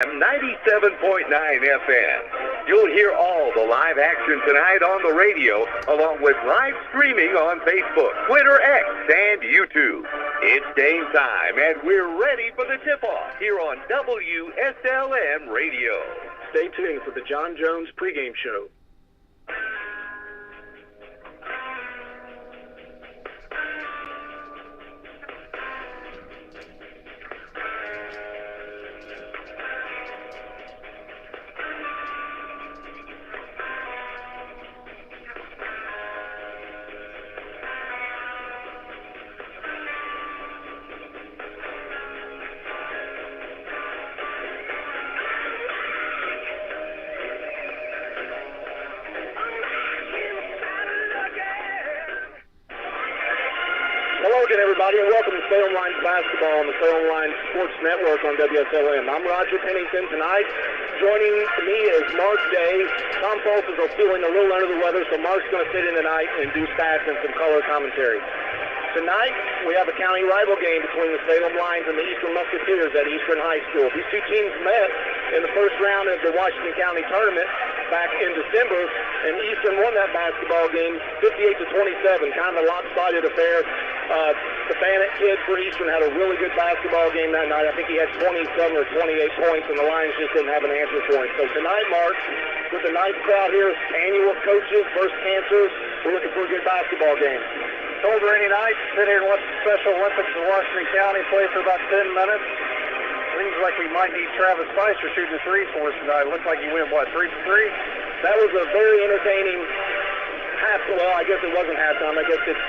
97.9 FM. You'll hear all the live action tonight on the radio, along with live streaming on Facebook, Twitter, X, and YouTube. It's game time, and we're ready for the tip-off here on WSLM Radio. Stay tuned for the John Jones pregame show. Hello again, everybody, and welcome to Salem Lines Basketball on the Salem Lines Sports Network on WSLM. I'm Roger Pennington tonight. Joining me is Mark Day. Tom Fulton is feeling a little under the weather, so Mark's going to sit in tonight and do stats and some color commentary. Tonight, we have a county rival game between the Salem Lions and the Eastern Musketeers at Eastern High School. These two teams met in the first round of the Washington County Tournament back in December, and Eastern won that basketball game 58-27, kind of a lopsided affair. The Bannock kid for Eastern had a really good basketball game that night. I think he had 27 or 28 points, and the Lions just didn't have an answer for him. So tonight, Mark, with the nice crowd here, annual coaches versus cancers, we're looking for a good basketball game. Cold rainy night, sit here and watch the Special Olympics in Washington County play for about 10 minutes. Seems like we might need Travis Spicer shooting the threes for us tonight. It looks like he went, 3 for 3? That was a very entertaining well, I guess it wasn't halftime. I guess it's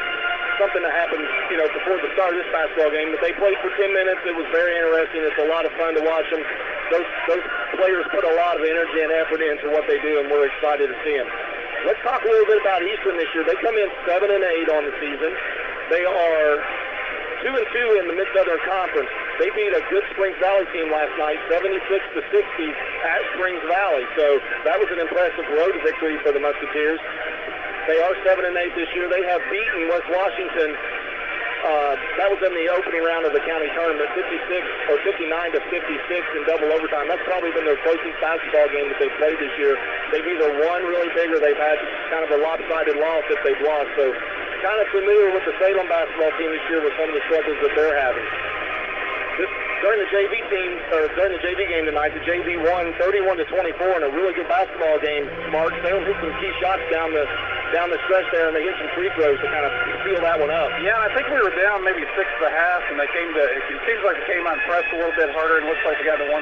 something that happened, before the start of this basketball game. But they played for 10 minutes. It was very interesting. It's a lot of fun to watch them. Those players put a lot of energy and effort into what they do, and we're excited to see them. Let's talk a little bit about Eastern this year. They come in 7-8 on the season. They are 2-2 in the Mid-Southern Conference. They beat a good Springs Valley team last night, 76-60 at Springs Valley. So that was an impressive road victory for the Musketeers. They are 7-8 this year. They have beaten West Washington. That was in the opening round of the county tournament, 59-56 in double overtime. That's probably been their closest basketball game that they've played this year. They've either won really big or they've had kind of a lopsided loss if they've lost. So kind of familiar with the Salem basketball team this year with some of the struggles that they're having. During the JV game tonight, the JV won 31-24 in a really good basketball game. Mark, Salem hit some key shots down the stretch there, and they hit some free throws to kind of seal that one up. Yeah, I think we were down maybe 6 at the half, and it seems like they came out and pressed a little bit harder, and looks like they got the 1-2-3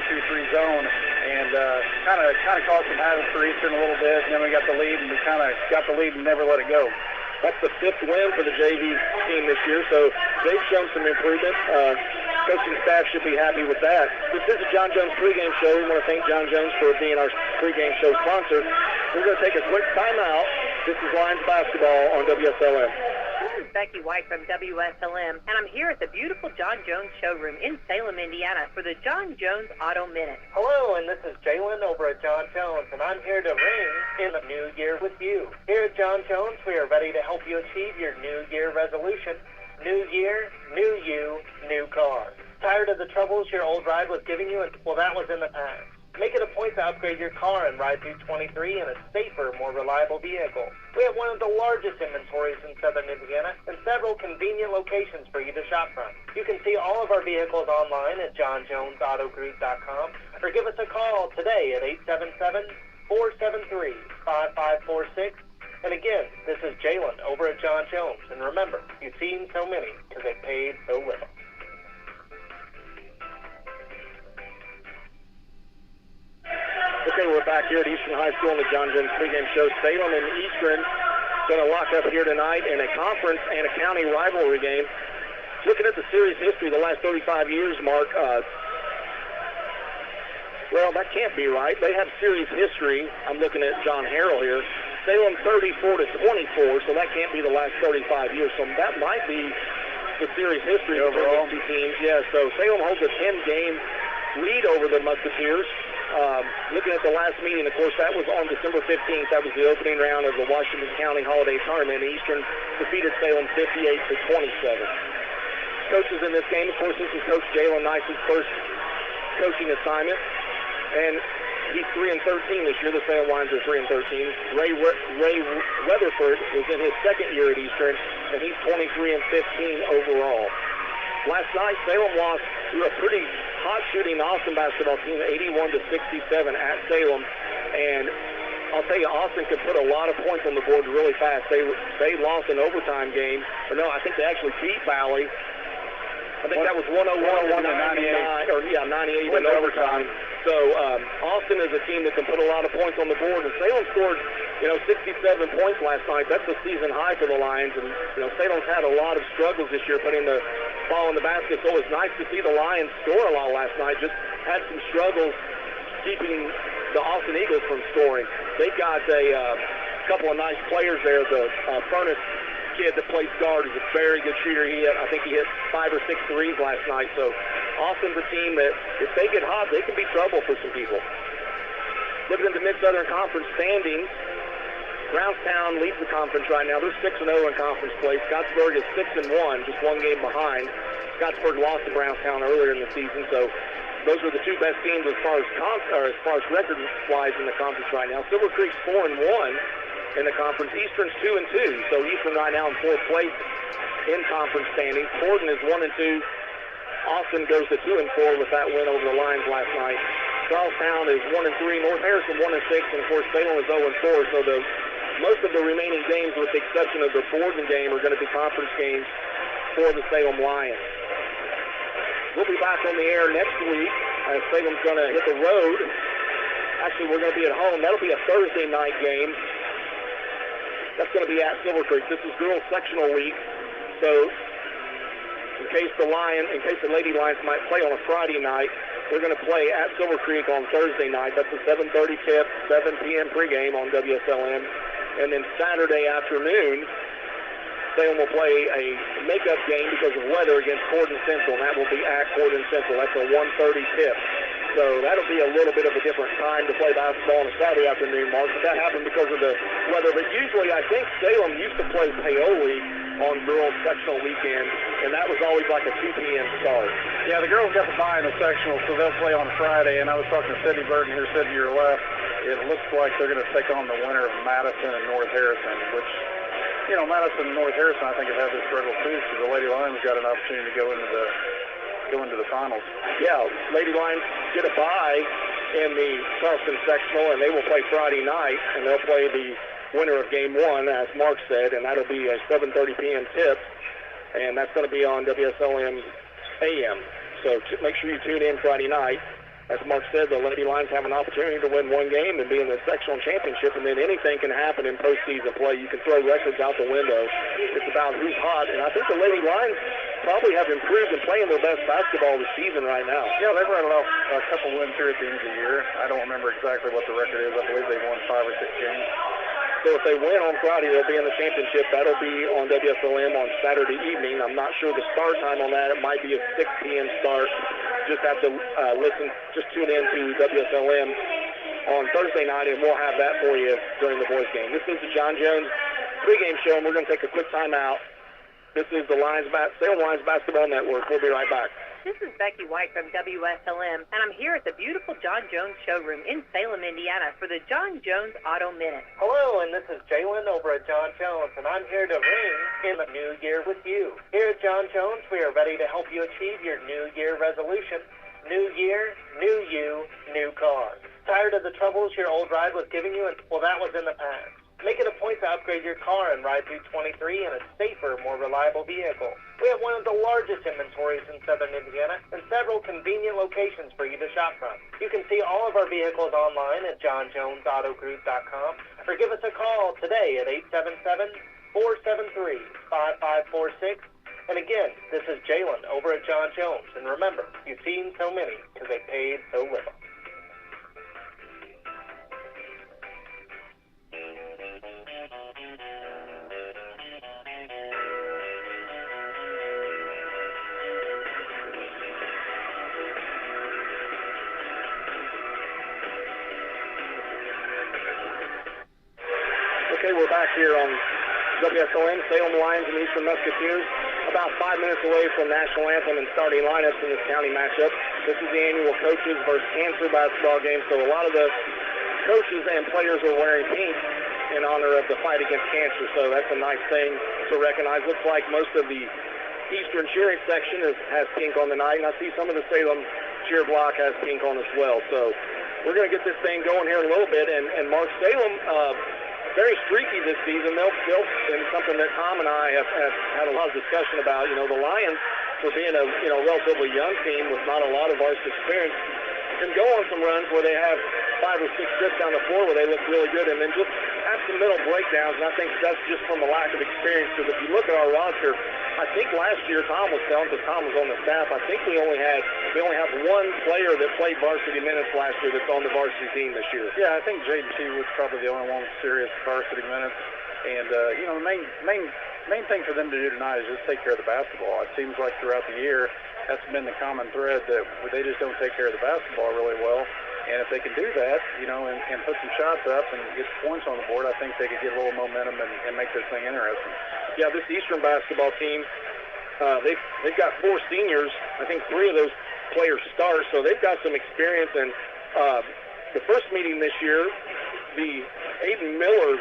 zone, and kind of caused some havoc for Eastern a little bit, and then we got the lead, and we kind of got the lead and never let it go. That's the 5th win for the JV team this year, so they've shown some improvement. Coaching staff should be happy with that. This is a John Jones pregame show. We want to thank John Jones for being our pregame show sponsor. We're going to take a quick timeout. This is Lions basketball on WSLM. This is Becky White from WSLM, and I'm here at the beautiful John Jones showroom in Salem, Indiana for the John Jones Auto Minute. Hello, and this is Jalen over at John Jones, and I'm here to ring in the new year with you. Here at John Jones, we are ready to help you achieve your New Year resolution. New year, new you, new car. Tired of the troubles your old ride was giving you? Well, that was in the past. Make it a point to upgrade your car and ride through 23 in a safer, more reliable vehicle. We have one of the largest inventories in southern Indiana and several convenient locations for you to shop from. You can see all of our vehicles online at johnjonesautogroup.com or give us a call today at 877-473-5546. And again, this is Jalen over at John Jones. And remember, you've seen so many because they paid so little. Okay, we're back here at Eastern High School on the John Jones pregame show. Salem and Eastern going to lock up here tonight in a conference and a county rivalry game. Looking at the series history the last 35 years, Mark, well, that can't be right. They have series history. I'm looking at John Harrell here. Salem 34-24, so that can't be the last 35 years. So that might be the series history overall. These two teams. Yeah, so Salem holds a 10-game lead over the Musketeers. Looking at the last meeting, of course, that was on December 15th. That was the opening round of the Washington County Holiday Tournament. Eastern defeated Salem 58-27. Coaches in this game, of course, this is Coach Jalen Nice's first coaching assignment. and he's 3-13 this year. The Salem Lions are 3-13. Ray Weatherford is in his second year at Eastern, and he's 23-15 overall. Last night, Salem lost to a pretty hot-shooting Austin basketball team, 81-67 at Salem, and I'll tell you, Austin could put a lot of points on the board really fast. They lost an overtime game. Or no, I think they actually beat Valley. I think that was 101 to 99, or 98 in overtime. So Austin is a team that can put a lot of points on the board. And Salem scored, 67 points last night. That's the season high for the Lions. And Salem's had a lot of struggles this year putting the ball in the basket. So it was nice to see the Lions score a lot last night. Just had some struggles keeping the Austin Eagles from scoring. They've got a couple of nice players there. The Furnace kid that plays guard is a very good shooter. I think he hit 5 or 6 threes last night. So Austin's a team that, if they get hot, they can be trouble for some people. Looking at the Mid-Southern Conference standings, Brownstown leads the conference right now. They're 6-0 in conference play. Scottsburg is 6-1, just one game behind. Scottsburg lost to Brownstown earlier in the season, so those are the two best teams as far as record-wise in the conference right now. Silver Creek's 4-1 in the conference. Eastern's 2-2, so Eastern right now in fourth place in conference standings. Gordon is 1-2. Austin goes to 2-4 with that win over the Lions last night. Charlestown is 1-3. North Harrison 1-6, and of course Salem is 0-4. So most of the remaining games, with the exception of the Borden game, are going to be conference games for the Salem Lions. We'll be back on the air next week as Salem's going to hit the road. Actually, we're going to be at home. That'll be a Thursday night game. That's going to be at Silver Creek. This is girls sectional week, so in case the Lady Lions might play on a Friday night, we're going to play at Silver Creek on Thursday night. That's a 7:30 tip, 7 p.m. pregame on WSLM. And then Saturday afternoon, Salem will play a makeup game because of weather against Gordon Central, and that will be at Gordon Central. That's a 1:30 tip. So that'll be a little bit of a different time to play basketball on a Saturday afternoon, Mark. But that happened because of the weather. But usually I think Salem used to play Paoli on girls sectional weekend, and that was always like a 2 p.m. start. Yeah, the girls got to buy in the sectional, so they'll play on Friday. And I was talking to Sydney Burton here, sitting to your left. It looks like they're going to take on the winner of Madison and North Harrison, which, Madison and North Harrison, I think, have had this struggle too. So the Lady Lions got an opportunity to go into the finals. Yeah, Lady Lions get a bye in the Charleston sectional, and they will play Friday night, and they'll play the winner of game one, as Mark said, and that'll be a 7:30 p.m. tip, and that's going to be on WSLM AM. So make sure you tune in Friday night. As Mark said, the Lady Lions have an opportunity to win one game and be in the sectional championship, and then anything can happen in postseason play. You can throw records out the window. It's about who's hot, and I think the Lady Lions probably have improved and playing their best basketball this season right now. Yeah, they've rattled off a couple wins here at the end of the year. I don't remember exactly what the record is. I believe they've won 5 or 6 games. So if they win on Friday, they'll be in the championship. That'll be on WSLM on Saturday evening. I'm not sure the start time on that. It might be a 6 p.m. start. Just have to just tune in to WSLM on Thursday night, and we'll have that for you during the boys' game. This is the John Jones pregame show, and we're going to take a quick time out. This is the Salem Lions Basketball Network. We'll be right back. This is Becky White from WSLM, and I'm here at the beautiful John Jones showroom in Salem, Indiana for the John Jones Auto Minute. Hello, and this is Jalen over at John Jones, and I'm here to ring in the new year with you. Here at John Jones, we are ready to help you achieve your New Year resolution. New year, new you, new car. Tired of the troubles your old ride was giving you? Well, that was in the past. Make it a point to upgrade your car and ride through 23 in a safer, more reliable vehicle. We have one of the largest inventories in southern Indiana and several convenient locations for you to shop from. You can see all of our vehicles online at johnjonesautogroup.com or give us a call today at 877-473-5546. And again, this is Jalen over at John Jones. And remember, you've seen so many because they paid so little. Okay, we're back here on WSLM, Salem Lions and Eastern Musketeers. About 5 minutes away from national anthem and starting lineups in this county matchup. This is the annual coaches versus cancer basketball game, so a lot of the coaches and players are wearing pink in honor of the fight against cancer, so that's a nice thing to recognize. Looks like most of the Eastern cheering section has pink on the night, and I see some of the Salem cheer block has pink on as well. So we're going to get this thing going here in a little bit, and Mark, Salem, very streaky this season. They'll and something that Tom and I have had a lot of discussion about. The Lions, for being a relatively young team with not a lot of varsity experience, can go on some runs where they have 5 or 6 trips down the floor where they look really good, and then just have some mental breakdowns. And I think that's just from a lack of experience. Because if you look at our roster, I think last year Tom was telling, because Tom was on the staff, I think we only have one player that played varsity minutes last year that's on the varsity team this year. Yeah, I think Jaden T was probably the only one with serious varsity minutes. And the main thing for them to do tonight is just take care of the basketball. It seems like throughout the year that's been the common thread, that they just don't take care of the basketball really well. And if they can do that, and put some shots up and get points on the board, I think they could get a little momentum and make this thing interesting. Yeah, this Eastern basketball team, they've got 4 seniors. I think 3 of those players start, so they've got some experience. And the first meeting this year, the Aiden Miller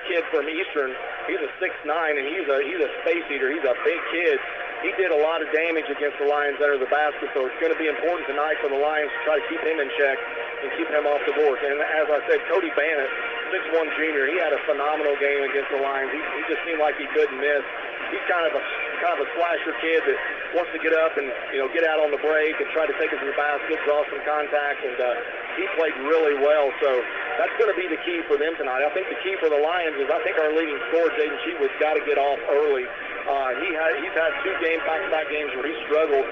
kid from Eastern, he's a 6'9", and he's a space eater. He's a big kid. He did a lot of damage against the Lions under the basket, so it's going to be important tonight for the Lions to try to keep him in check and keep him off the board. And as I said, Cody Bannett, 6'1" junior, he had a phenomenal game against the Lions. He just seemed like he couldn't miss. He's kind of a slasher kid that wants to get up and get out on the break and try to take it to the basket, draw some contact, and he played really well. So that's going to be the key for them tonight. I think the key for the Lions is I think our leading scorer, Jaden Sheetwood's got to get off early. He's had 2 back-to-back games where he struggled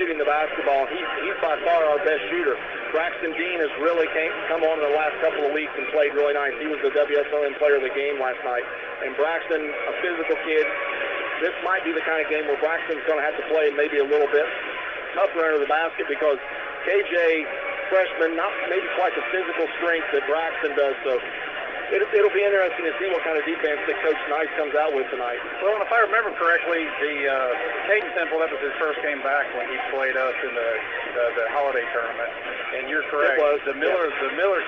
shooting the basketball. He's by far our best shooter. Braxton Dean has really come on in the last couple of weeks and played really nice. He was the WSLM player of the game last night. And Braxton, a physical kid, this might be the kind of game where Braxton's going to have to play maybe a little bit tougher under the basket, because KJ, freshman, not maybe quite the physical strength that Braxton does. So it'll be interesting to see what kind of defense that Coach Nice comes out with tonight. Well, and if I remember correctly, the Caden Temple, that was his first game back when he played us in the holiday tournament. And you're correct. It was. The Miller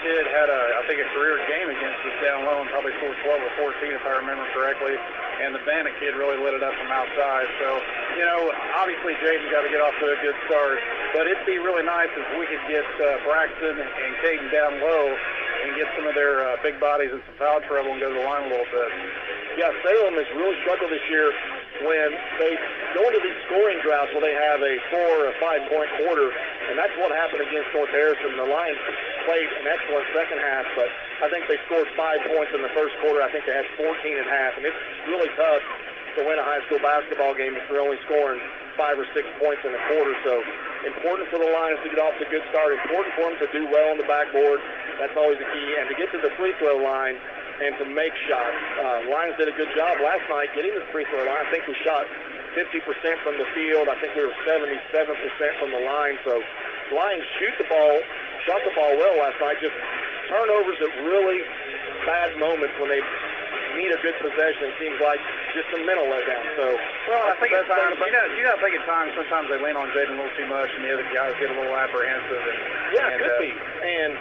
kid had I think a career game against us down low and probably scored 12 or 14 if I remember correctly. And the Bannett kid really lit it up from outside. So, obviously Jaden's got to get off to a good start. But it'd be really nice if we could get Braxton and Caden down low and get some of their big bodies in some foul trouble and go to the line a little bit. Yeah, Salem has really struggled this year when they go into these scoring droughts where they have a 4 or 5 point quarter, and that's what happened against North Harrison. The Lions played an excellent second half, but I think they scored 5 points in the first quarter. I think they had 14 at half, and it's really tough to win a high school basketball game if you're only scoring 5 or 6 points in a quarter. So important for the Lions to get off to a good start. Important for them to do well on the backboard. That's always the key. And to get to the free throw line and to make shots. Lions did a good job last night getting to the free throw line. I think we shot 50% from the field. I think we were 77% from the line. So Lions shot the ball well last night. Just turnovers at really bad moments when they need a good possession. It seems like just a mental letdown. So, well, I think at times, you got to think at times, sometimes they lean on Jaden a little too much, and the other guys get a little apprehensive. Yeah, it could be. And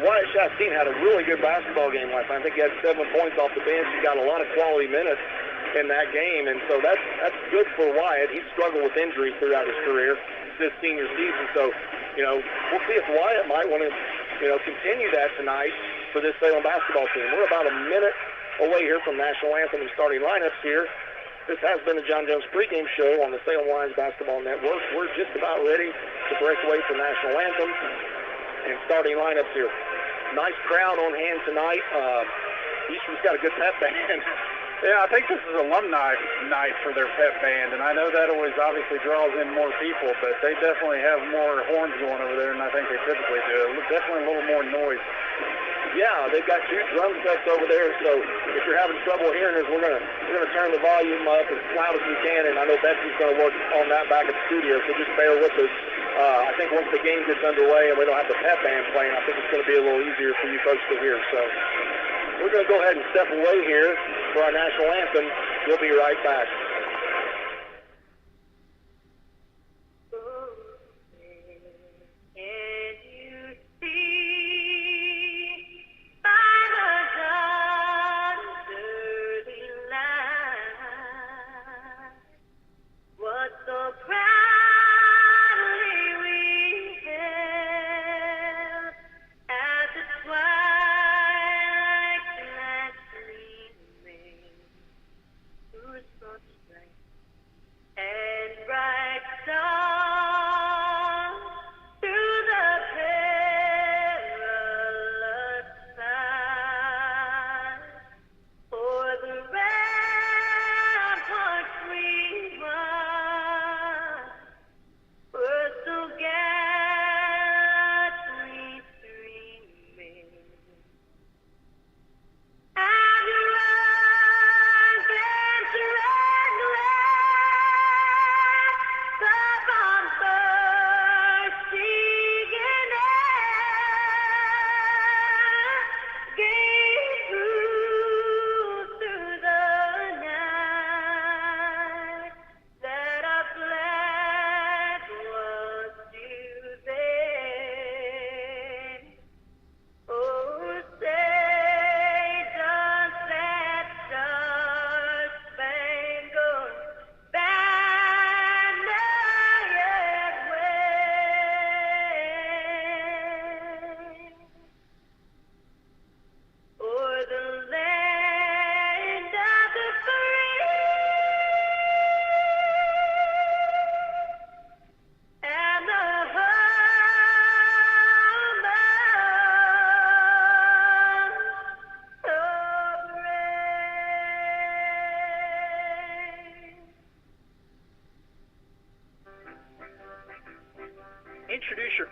Wyatt Chastain had a really good basketball game last night. I think he had 7 points off the bench. He got a lot of quality minutes in that game, and so that's good for Wyatt. He's struggled with injuries throughout his career this senior season. So, we'll see if Wyatt might want to, continue that tonight for this Salem basketball team. We're about a minute away here from National Anthem and starting lineups here. This has been the John Jones pregame show on the Salem Lions Basketball Network. We're just about ready to break away for National Anthem and starting lineups here. Nice crowd on hand tonight. Eastern's got a good pep band. Yeah, I think this is alumni night for their pep band, and I know that always obviously draws in more people, but they definitely have more horns going over there than I think they typically do. Definitely a little more noise. Yeah, they've got 2 drum sets over there, so if you're having trouble hearing us, we're gonna turn the volume up as loud as we can, and I know Betsy's going to work on that back at the studio, so just bear with us. I think once the game gets underway and we don't have the pep band playing, I think it's going to be a little easier for you folks to hear. So we're going to go ahead and step away here for our national anthem. We'll be right back.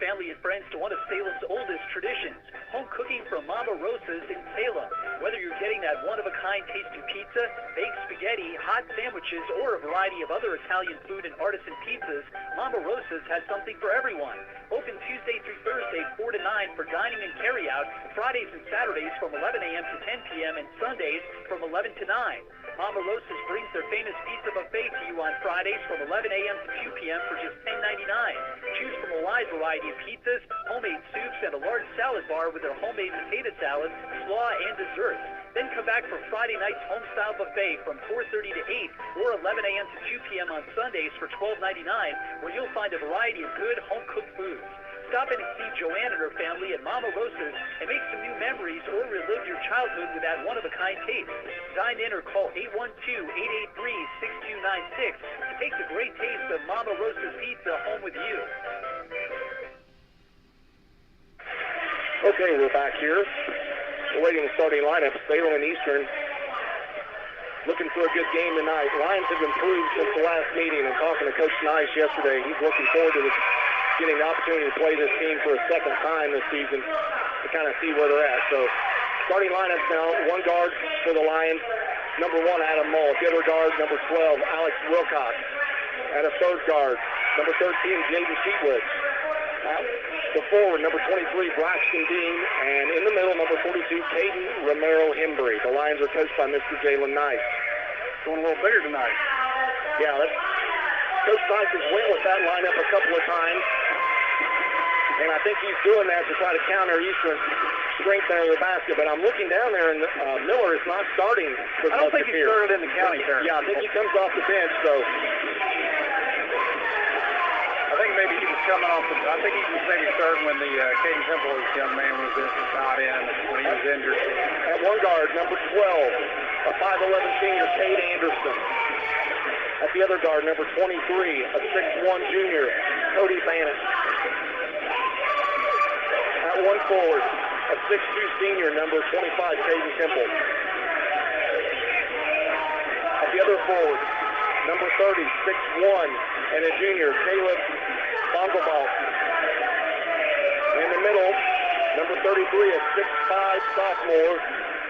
family and friends to one of Salem's oldest traditions, home cooking from Mama Rosa's in Salem. Whether you're getting that one-of-a-kind tasty pizza, baked spaghetti, hot sandwiches, or a variety of other Italian food and artisan pizzas, Mama Rosa's has something for everyone. Open Tuesday through Thursday, 4 to 9 for dining and carry-out, Fridays and Saturdays from 11 a.m. to 10 p.m. and Sundays from 11 to 9. Mama Rosa's brings their famous pizza buffet to you on Fridays from 11 a.m. to 2 p.m. for just $10.99. Choose from a wide variety of pizzas, homemade soups, and a large salad bar with their homemade potato salad, slaw, and desserts. Then come back for Friday night's home-style buffet from 4:30 to 8 or 11 a.m. to 2 p.m. on Sundays for $12.99, where you'll find a variety of good home-cooked foods. Stop in and see Joanne and her family at Mama Rosa's and make some new memories or relive your childhood with that one-of-a-kind taste. Dine in or call 812-883-6296 to take the great taste of Mama Rosa's pizza home with you. Okay, we're back here. Awaiting the starting lineup. Salem and Eastern looking for a good game tonight. Lions have improved since the last meeting, and talking to Coach Nice yesterday, he's looking forward to getting the opportunity to play this team for a second time this season to kind of see where they're at. So starting lineups now, one guard for the Lions, number 1, Adam Mull. At the other guard, number 12, Alex Wilcox. At a third guard, number 13, Jaden Sheetwood. At the forward, number 23, Braxton Dean. And in the middle, number 42, Caden Romero-Hembry. The Lions are coached by Mr. Jalen Nice. Going a little bigger tonight. Yeah, Coach Nice has went with that lineup a couple of times. And I think he's doing that to try to counter Eastern's strength out of the basket. But I'm looking down there, and Miller is not starting for the I don't think he Musketeers. started in the county tournament. Yeah, I think he comes off the bench, so. I think maybe he was coming off I think he was maybe starting when the Caden Temple, this young man, was not in when he was injured. At one guard, number 12, a 5'11 senior, Cade Anderson. At the other guard, number 23, a 6'1 junior, Cody Bannon. At one forward, a 6'2 senior, number 25, Caden Temple. At the other forward, number 30, 6'1, and a junior, Caleb Bongelbaum. In the middle, number 33, a 6'5 sophomore,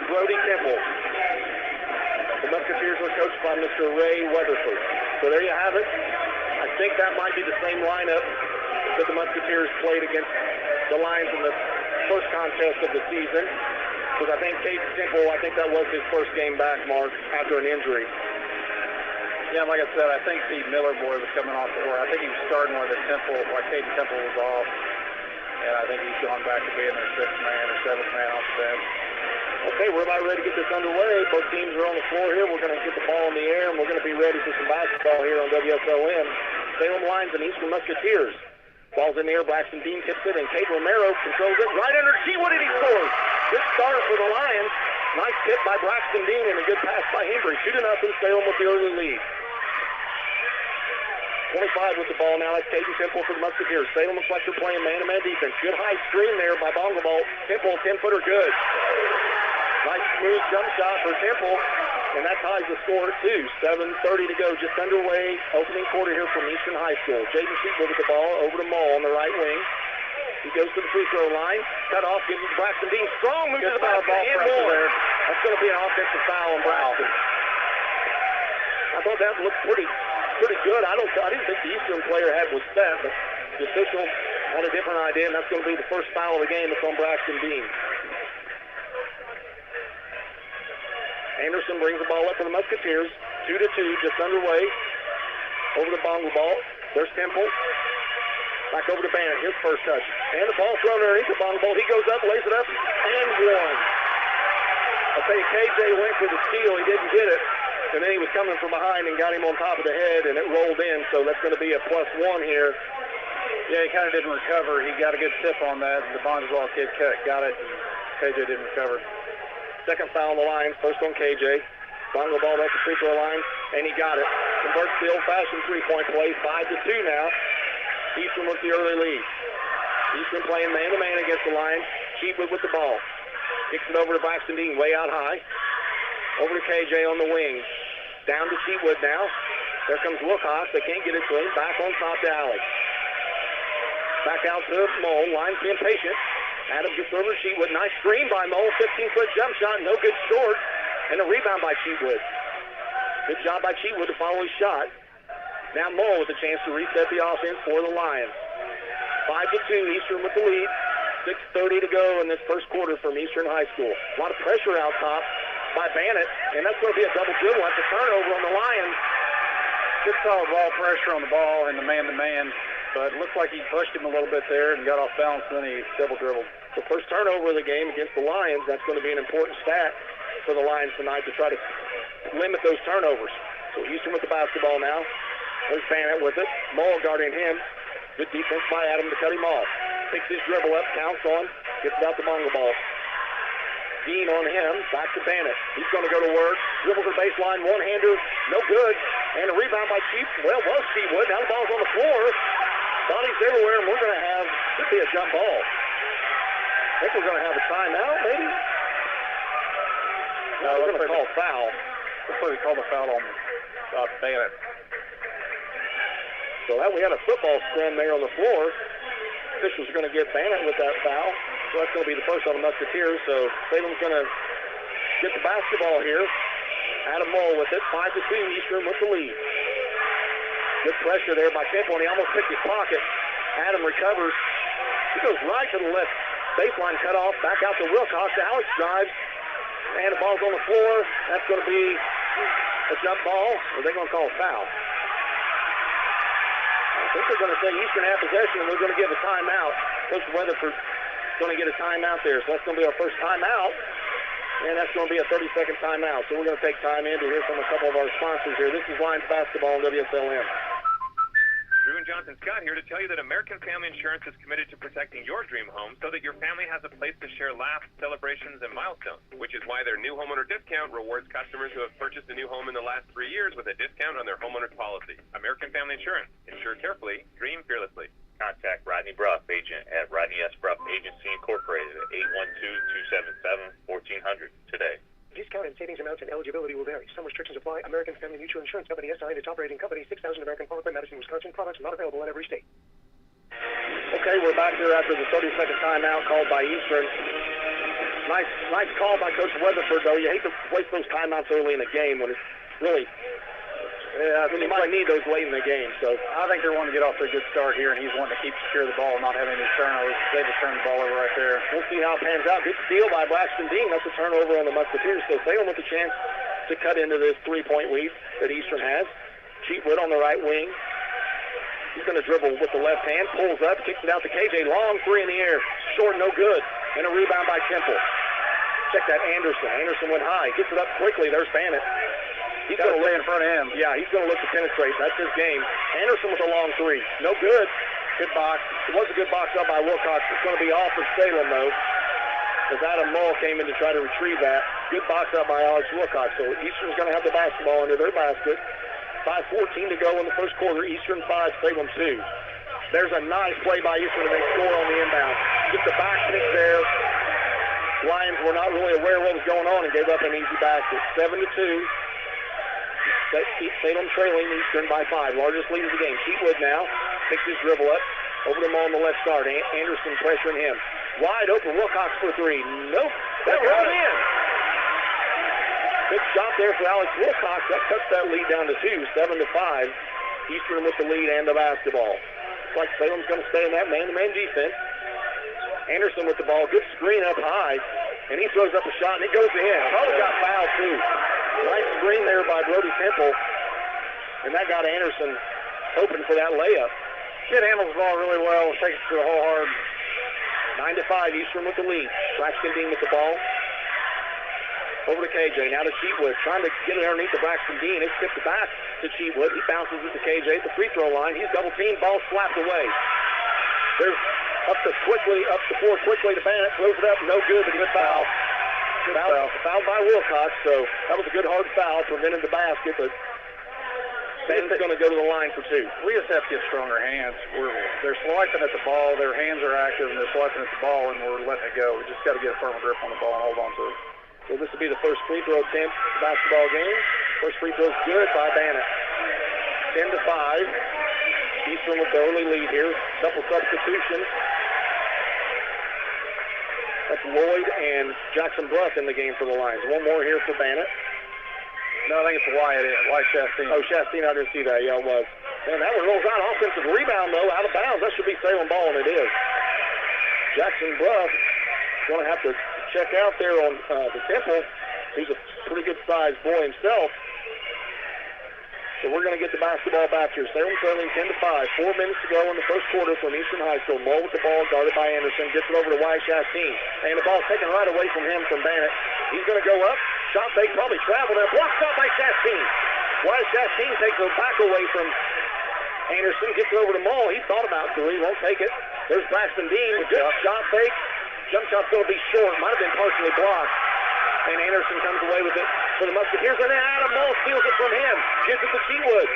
Brody Temple. The Musketeers are coached by Mr. Ray Weatherford. So there you have it. I think that might be the same lineup that the Musketeers played against the Lions in the first contest of the season. Because I think Caden Temple, I think that was his first game back, Mark, after an injury. Yeah, like I said, I think the Miller boy was coming off the board. I think he was starting where the Temple, like Caden Temple was off. And I think he's gone back to being their 6th man or 7th man off the bench. Okay, we're about ready to get this underway. Both teams are on the floor here. We're going to get the ball in the air, and we're going to be ready for some basketball here on WSLM. Salem Lions and Eastern Musketeers. Ball's in the air. Braxton Dean tips it, and Kate Romero controls it right under Sheetwood, and he scores. Good start for the Lions. Nice tip by Braxton Dean, and a good pass by Hembry. 2-0, Salem with the early lead. 25 with the ball now. That's Caden Temple for the Musketeers. Salem looks like they're playing man-to-man defense. Good high screen there by Bongelbaum. Temple, 10-footer, good. Nice smooth jump shot for Temple, and that ties the score at 2. 7:30 to go, just underway. Opening quarter here from Eastern High School. Jaden Sheetwood with the ball over to Mull on the right wing. He goes to the free throw line. Cut off, gives it to Braxton Dean. Strong moves to the basket and more. That's going to be an offensive foul on Braxton. I thought that looked pretty good. I didn't think the Eastern player was set, but the official had a different idea, and that's going to be the first foul of the game. It's on Braxton Dean. Anderson brings the ball up for the Musketeers. 2-2, just underway. Over to Bongelbaum. There's Temple. Back over to Bannon. His first touch. And the ball thrown underneath the Bongelbaum. He goes up, lays it up, and one. I'll tell you, KJ went for the steal. He didn't get it. And then he was coming from behind and got him on top of the head, and it rolled in. So that's going to be a +1 here. Yeah, he kind of didn't recover. He got a good tip on that. The Bongelbaum kid got it. KJ didn't recover. Second foul on the line, first on KJ. Bongelbaum at the free throw line, and he got it. Converts the old-fashioned three-point play, 5-2 now. Eastern with the early lead. Eastern playing man-to-man against the Lions. Sheetwood with the ball. Kicks it over to Braxton Dean, way out high. Over to KJ on the wing. Down to Sheetwood now. There comes Wilcox. They can't get it to him. Back on top to Alex. Back out to Mole. Line's being patient. Adams gets over Cheatwood. Nice screen by Mole. 15-foot jump shot. No good short. And a rebound by Cheatwood. Good job by Cheatwood to follow his shot. Now Mole with a chance to reset the offense for the Lions. 5-2. Eastern with the lead. 6:30 to go in this first quarter from Eastern High School. A lot of pressure out top by Bannett, and that's going to be a double dribble at the turnover on the Lions. Good solid ball pressure on the ball and the man-to-man, but it looked like he pushed him a little bit there and got off balance, and then he double dribbled. The first turnover of the game against the Lions, that's going to be an important stat for the Lions tonight to try to limit those turnovers. So Eastern with the basketball now. There's Bannett with it. Mole guarding him. Good defense by Adam to cut him off. Picks his dribble up, counts on, gets it out the bongo ball. Dean on him, back to Bannett. He's going to go to work. Dribble to the baseline, one-hander, no good. And a rebound by Cheatwood. Now the ball's on the floor. Bodies everywhere, and we're going to have, should be a jump ball. I think we're going to have a timeout, maybe? No, we're going to call a foul. Looks like they called a foul on Bannett. So we had a football scrum there on the floor. Officials are going to get Bannett with that foul. So that's going to be the first on the Musketeers. So Salem's going to get the basketball here. Adam Mole with it. 5-2. Eastern with the lead. Good pressure there by Temple, and he almost picked his pocket. Adam recovers. He goes right to the left baseline cutoff. Back out to Wilcox. Alex drives. And the ball's on the floor. That's going to be a jump ball. Or are they going to call a foul? I think they're going to say Eastern have possession, and we're going to give a timeout. Coach Weatherford's going to get a timeout there. So that's going to be our first timeout, and that's going to be a 30-second timeout. So we're going to take time in to hear from a couple of our sponsors here. This is Lions Basketball on WSLM. Drew and Jonathan Scott here to tell you that American Family Insurance is committed to protecting your dream home so that your family has a place to share laughs, celebrations, and milestones, which is why their new homeowner discount rewards customers who have purchased a new home in the last 3 years with a discount on their homeowner's policy. American Family Insurance. Insure carefully, dream fearlessly. Contact Rodney Bruff, agent at Rodney S. Bruff Agency Incorporated at 812-277-1400 today. Discount and savings amounts and eligibility will vary. Some restrictions apply. American Family Mutual Insurance Company SI and its operating company, 6,000 American Parkway, Madison, Wisconsin. Products not available in every state. Okay, we're back here after the 30-second timeout called by Eastern. Nice call by Coach Weatherford, though. You hate to waste those timeouts early in the game when it's really, when you might need those late in the game. So I think they're wanting to get off to a good start here, and he's wanting to keep secure the ball and not having any turnovers. They just turned the ball over right there. We'll see how it pans out. Good steal by Braxton Dean. That's a turnover on the Musketeers. So Salem with a chance to cut into this three-point lead that Eastern has. Cheatwood on the right wing. He's going to dribble with the left hand, pulls up, kicks it out to KJ. Long three in the air. Short, no good. And a rebound by Temple. Check that Anderson. Anderson went high. Gets it up quickly. There's Bannett. He's going to lay in front of him. Yeah, he's going to look to penetrate. That's his game. Anderson with a long three. No good. Good box. It was a good box up by Wilcox. It's going to be off of Salem, though, as Adam Mull came in to try to retrieve that. Good box up by Alex Wilcox. So Eastern's going to have the basketball under their basket. 5:14 to go in the first quarter. Eastern 5, Salem 2. There's a nice play by Eastern to make score on the inbound. Get the back pick there. Lions were not really aware of what was going on and gave up an easy basket. 7-2. Salem trailing Eastern by 5. Largest lead of the game. Cheatwood now picks his dribble up. Over to Mull on the left guard. Anderson pressuring him. Wide open. Wilcox for three. Nope. That rolled in. Good shot there for Alex Wilcox. That cuts that lead down to 2, 7-5. Eastern with the lead and the basketball. Looks like Salem's going to stay in that man-to-man defense. Anderson with the ball. Good screen up high. And he throws up a shot, and it goes to him. Probably got fouled, too. Nice screen there by Brody Temple. And that got Anderson open for that layup. Kid handles the ball really well. Takes it to the whole hard. 9-5. Eastern with the lead. Braxton Dean with the ball. Over to KJ, now to Cheatwood, trying to get it underneath the Braxton Dean. It's tipped back to Cheatwood. He bounces it to KJ at the free throw line. He's double teamed, ball slapped away. There's up the floor quickly to Bannett, throws it up, no good, but good foul. Foul by Wilcox, so that was a good hard foul, prevented the basket, but Bannett's going to go to the line for 2. We just have to get stronger hands. They're swiping at the ball, their hands are active, and they're swiping at the ball, and we're letting it go. We just got to get a firmer grip on the ball and hold on to it. So this will be the first free throw attempt of the basketball game. First free throw is good by Bannett. 10-5. Eastern with the early lead here. Couple substitutions. That's Lloyd and Jackson Bruff in the game for the Lions. One more here for Bannett. No, I think it's Wyatt Chastain. Oh, Chastain, I didn't see that. Yeah, it was. And that one rolls out. Offensive rebound, though, out of bounds. That should be Salem ball, and it is. Jackson Bruff going to have to check out there on the temple. He's a pretty good-sized boy himself. So we're going to get the basketball back here. Salem trailing 10-5. 4 minutes to go in the first quarter from Eastern High School. Moore with the ball, guarded by Anderson. Gets it over to Wyatt Chastain. And the ball taken right away from him from Bannett. He's going to go up. Shot fake, probably travel there. Blocked out by Chastain. Wyatt Chastain takes it back away from Anderson. Gets it over to Moore. He thought about three. Won't take it. There's Braxton Dean. Good shot fake. Jump shot's going to be short. Might have been partially blocked. And Anderson comes away with it for the Musketeers. And then Adam Moll steals it from him. Gives it to Cheatwood.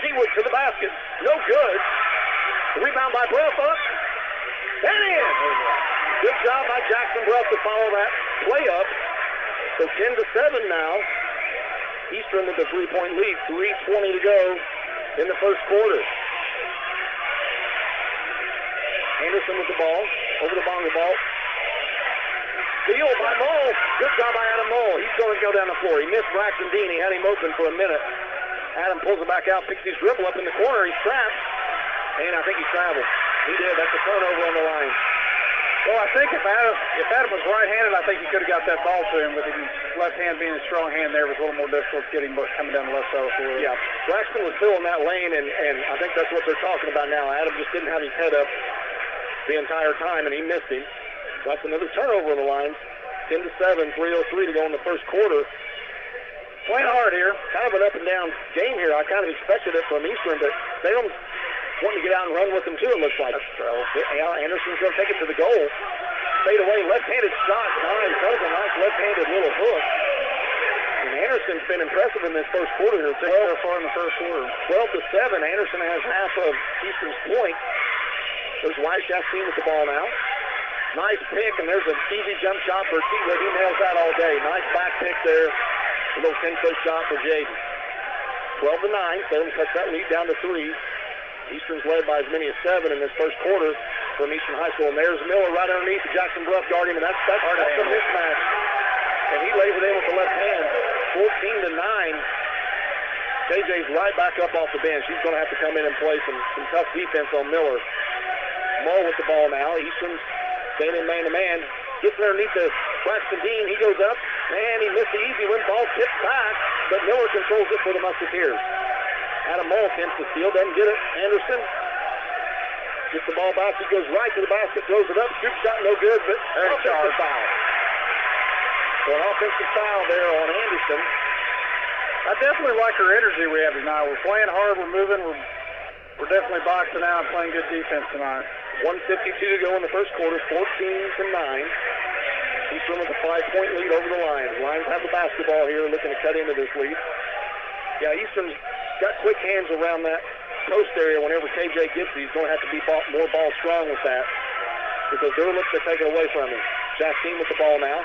Cheatwood to the basket. No good. The rebound by Bruff up. And in. Good job by Jackson Bruff to follow that play up. So 10-7 now. Eastern with a 3-point lead. 3:20 to go in the first quarter. Anderson with the ball. Over the Bonga ball. Steal by Moll. Good job by Adam Moll. He's going to go down the floor. He missed Braxton Dean. He had him open for a minute. Adam pulls it back out, picks his dribble up in the corner. He's trapped. And I think he traveled. He did. That's a turnover on the line. Well, I think if Adam was right-handed, I think he could have got that ball to him. With his left hand being a strong hand there, it was a little more difficult to get him coming down the left side of the floor. Yeah. Braxton was still in that lane, and I think that's what they're talking about now. Adam just didn't have his head up the entire time, and he missed him. So that's another turnover on the line. 10-7, 3:03 to go in the first quarter. Playing hard here. Kind of an up-and-down game here. I kind of expected it from Eastern, but they don't want to get out and run with them, too, it looks like. Anderson's going to take it to the goal. Fade away, left-handed shot. Nice. That was a nice left-handed little hook. And Anderson's been impressive in this first quarter. 12 so far in the first quarter. 12-7. Anderson has half of Eastern's point. There's Wyatt Chastain with the ball now. Nice pick, and there's an easy jump shot for Cheatwood. He nails that all day. Nice back pick there. A little 10-foot shot for Jaden. 12-9. Salem cuts that lead down to 3. Eastern's led by as many as 7 in this first quarter from Eastern High School. And there's Miller right underneath the Jackson Bruff guarding him, and that's a mismatch. And he lays it in with the left hand. 14-9. KJ's right back up off the bench. He's going to have to come in and play some tough defense on Miller. Moore with the ball now. Eastern's standing man-to-man. Gets underneath the Braxton Dean. He goes up, and he missed the easy one. Ball tipped back, but Miller controls it for the Musketeers. Adam Moll attempts to steal, doesn't get it. Anderson gets the ball back. He goes right to the basket, throws it up. Scoop shot, no good, but offensive foul. So an offensive foul there on Anderson. I definitely like our energy we have tonight. We're playing hard, we're moving, we're definitely boxing out and playing good defense tonight. 1:52 to go in the first quarter, 14-9. Eastern with a 5-point lead over the Lions. Lions have the basketball here, looking to cut into this lead. Yeah, Eastern's got quick hands around that post area. Whenever KJ gets it, he's going to have to be more ball strong with that, because they're looking to take it away from him. Chastain with the ball now.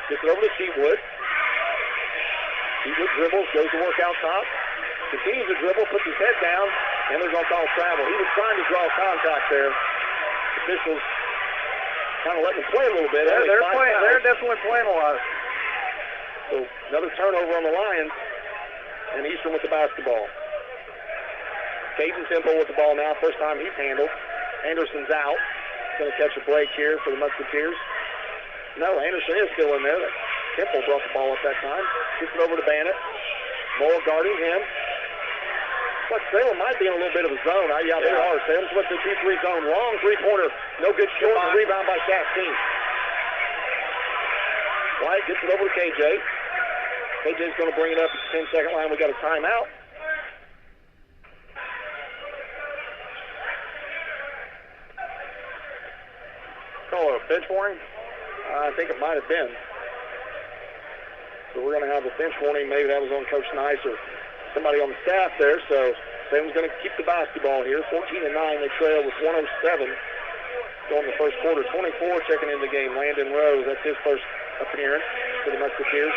Gets it over to Cheatwood. Cheatwood dribbles, goes to work out top. Continues to dribble, puts his head down, and they're going to call travel. He was trying to draw contact there. Officials kind of letting him play a little bit. They're definitely playing a lot. So another turnover on the Lions, and Eastern with the basketball. Caden Temple with the ball now. First time he's handled. Anderson's out. Going to catch a break here for the Musketeers. No, Anderson is still in there. Temple brought the ball up that time. Gets it over to Bannett. Moore guarding him. But Salem might be in a little bit of a zone. Yeah, they are. Salem's with the 2-3 zone. Long three-pointer. No good short. Rebound by Chastain. White gets it over to KJ. KJ's going to bring it up at the 10-second line. We got a timeout. Call a bench warning? I think it might have been. So we're going to have a bench warning. Maybe that was on Coach Nice or somebody on the staff there. So Salem's going to keep the basketball here. 14-9. They trail with 1:07 going the first quarter. 24 checking in the game. Landon Rose. That's his first appearance for the Musketeers.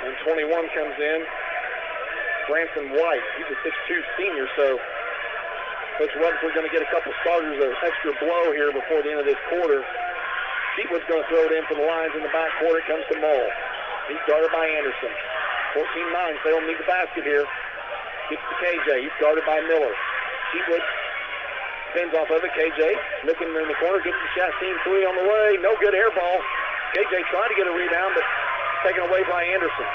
And 21 comes in. Branson White. He's a 6'2 senior. So Coach Webb's going to get a couple starters of extra blow here before the end of this quarter. Sheetwood's going to throw it in for the Lions in the back court. It comes to Mull. He's guarded by Anderson. 14-9. Salem needs a basket here. Gets to KJ. He's guarded by Miller. Sheetwood spins off of it. KJ looking in the corner. Gets the Chastain three on the way. No good air ball. KJ tried to get a rebound, but taken away by Anderson.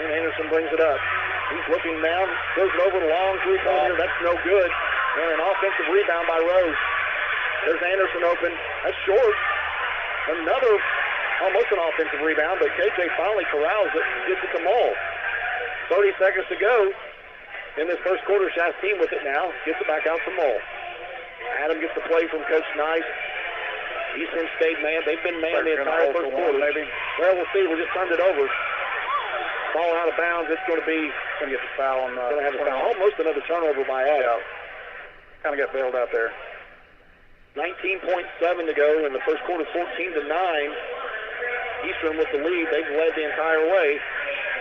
And Anderson brings it up. He's looking down. Throws it over the long three-pointer. That's no good. And an offensive rebound by Rose. There's Anderson open. That's short. Another, almost an offensive rebound, but KJ finally corrals it and gets it to Mull. 30 seconds to go in this first quarter. Chastain with it now. Gets it back out to Mull. Adam gets the play from Coach Nice. Eastern stayed man. They've been man the entire first quarter. Maybe. Well, we'll see. We just turned it over. Ball out of bounds. It's going to be. Going to get the foul on the. Going to have a foul. Almost another turnover by Adam. Yeah. Kind of got bailed out there. 19.7 to go in the first quarter, 14-9. Eastern with the lead. They've led the entire way.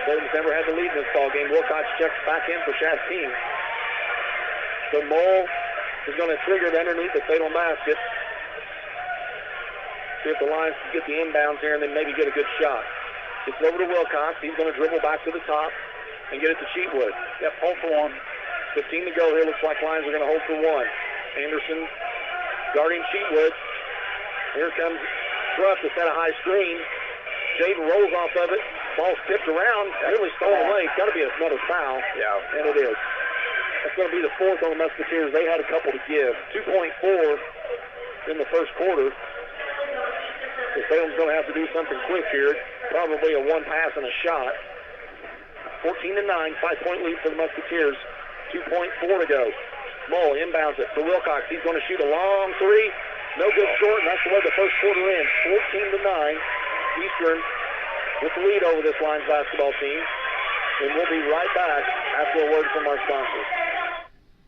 Salem's never had the lead in this ball game. Wilcox checks back in for Chastain. So Mull is going to trigger it underneath the Salem basket. See if the Lions can get the inbounds here and then maybe get a good shot. It's over to Wilcox. He's going to dribble back to the top and get it to Sheetwood. Yep, hold for one. 15 to go here. Looks like Lions are going to hold for one. Anderson guarding Sheetwood. Here comes Ruff to set a high screen. Jaden rolls off of it. Ball's tipped around. Really stolen away. It's got to be another foul. Yeah. And it is. That's going to be the fourth on the Musketeers. They had a couple to give. 2.4 in the first quarter. So Salem's going to have to do something quick here. Probably a one pass and a shot. 14-9. 5-point lead for the Musketeers. 2.4 to go. Mull inbounds it for Wilcox. He's going to shoot a long three. No good short, and that's the way the first quarter ends. 14-9. Eastern with the lead over this Lions basketball team. And we'll be right back after a word from our sponsors.